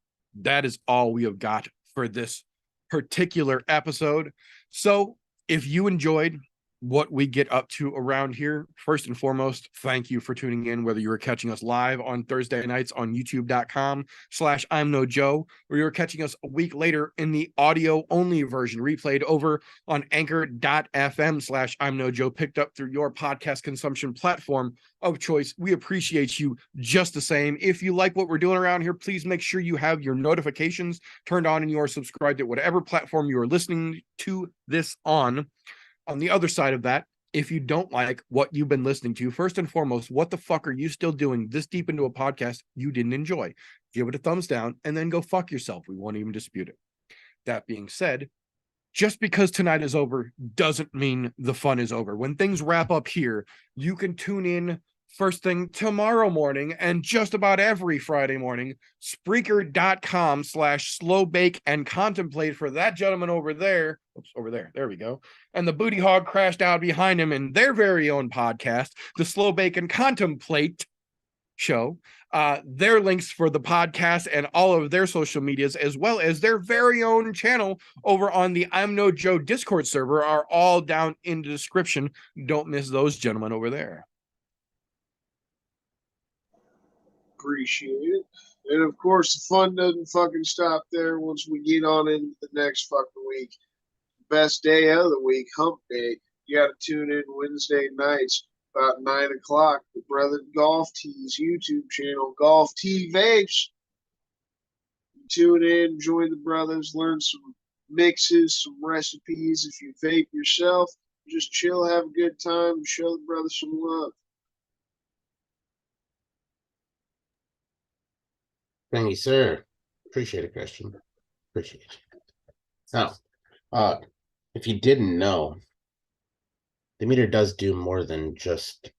that is all we have got for this particular episode. So if you enjoyed what we get up to around here, first and foremost, thank you for tuning in, whether you were catching us live on Thursday nights on youtube.com/ImNoJoe, or you were catching us a week later in the audio only version replayed over on anchor.fm/ImNoJoe, picked up through your podcast consumption platform of choice. We appreciate you just the same. If you like what we're doing around here, please make sure you have your notifications turned on and you are subscribed at whatever platform you are listening to this on. On the other side of that, if you don't like what you've been listening to, first and foremost, what the fuck are you still doing this deep into a podcast you didn't enjoy? Give it a thumbs down and then go fuck yourself. We won't even dispute it. That being said, just because tonight is over doesn't mean the fun is over. When things wrap up here, you can tune in first thing tomorrow morning and just about every Friday morning, Spreaker.com/slowbake and contemplate for that gentleman over there. Oops, over there. There we go. And the booty hog crashed out behind him in their very own podcast, the Slow Bake and Contemplate show. Their links for the podcast and all of their social medias, as well as their very own channel over on the ImNoJoe Discord server, are all down in the description. Don't miss those gentlemen over there. Appreciate it. And of course, the fun doesn't fucking stop there once we get on into the next fucking week. Best day of the week, hump day. You got to tune in Wednesday nights about 9 o'clock. The Brother Golf Tees YouTube channel, Golf Tee Vapes. Tune in, join the brothers, learn some mixes, some recipes. If you vape yourself, just chill, have a good time, show the brothers some love. Thank you, sir. Appreciate it, Christian. Appreciate it. Now, if you didn't know, the meter does do more than just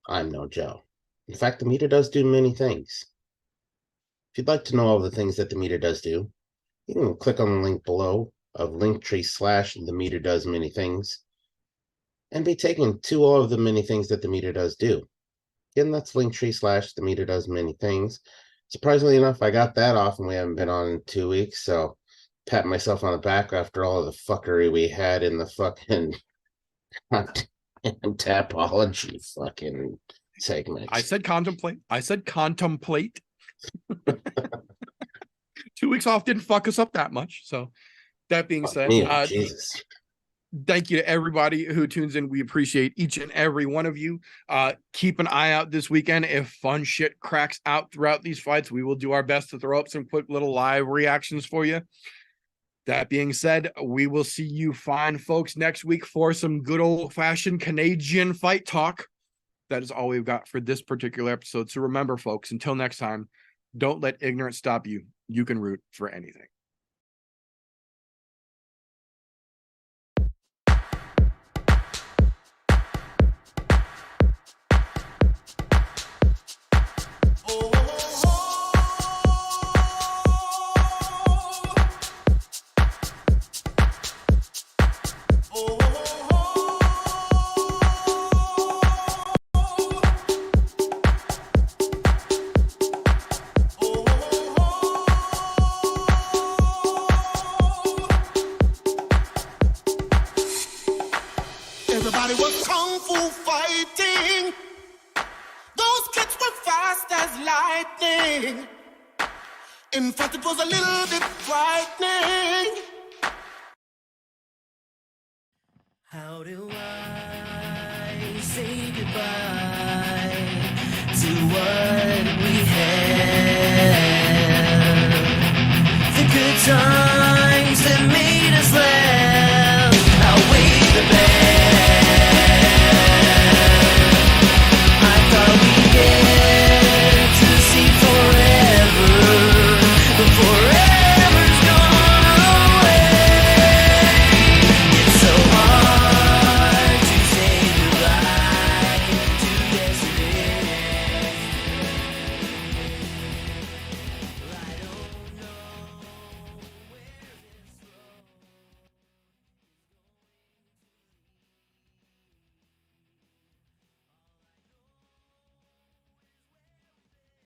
ImNoJoe. In fact, the meter does do many things. If you'd like to know all the things that the meter does do, you can click on the link below of Linktree/the meter does many things and be taken to all of the many things that the meter does do. Again, that's Linktree/the meter does many things. Surprisingly enough, I got that off and we haven't been on in 2 weeks, so pat myself on the back after all of the fuckery we had in the fucking Tapology fucking segment. I said contemplate. 2 weeks off didn't fuck us up that much. So that being said, Jesus. Thank you to everybody who tunes in. We appreciate each and every one of you. Keep an eye out this weekend. If fun shit cracks out throughout these fights, we will do our best to throw up some quick little live reactions for you. That being said, we will see you fine folks next week for some good old-fashioned Canadian fight talk. That is all we've got for this particular episode. So remember, folks, until next time, Don't let ignorance stop you. You can root for anything. Everybody was kung fu fighting. Those kids were fast as lightning. In fact, it was a little bit frightening. How do I say goodbye to what we had? The good times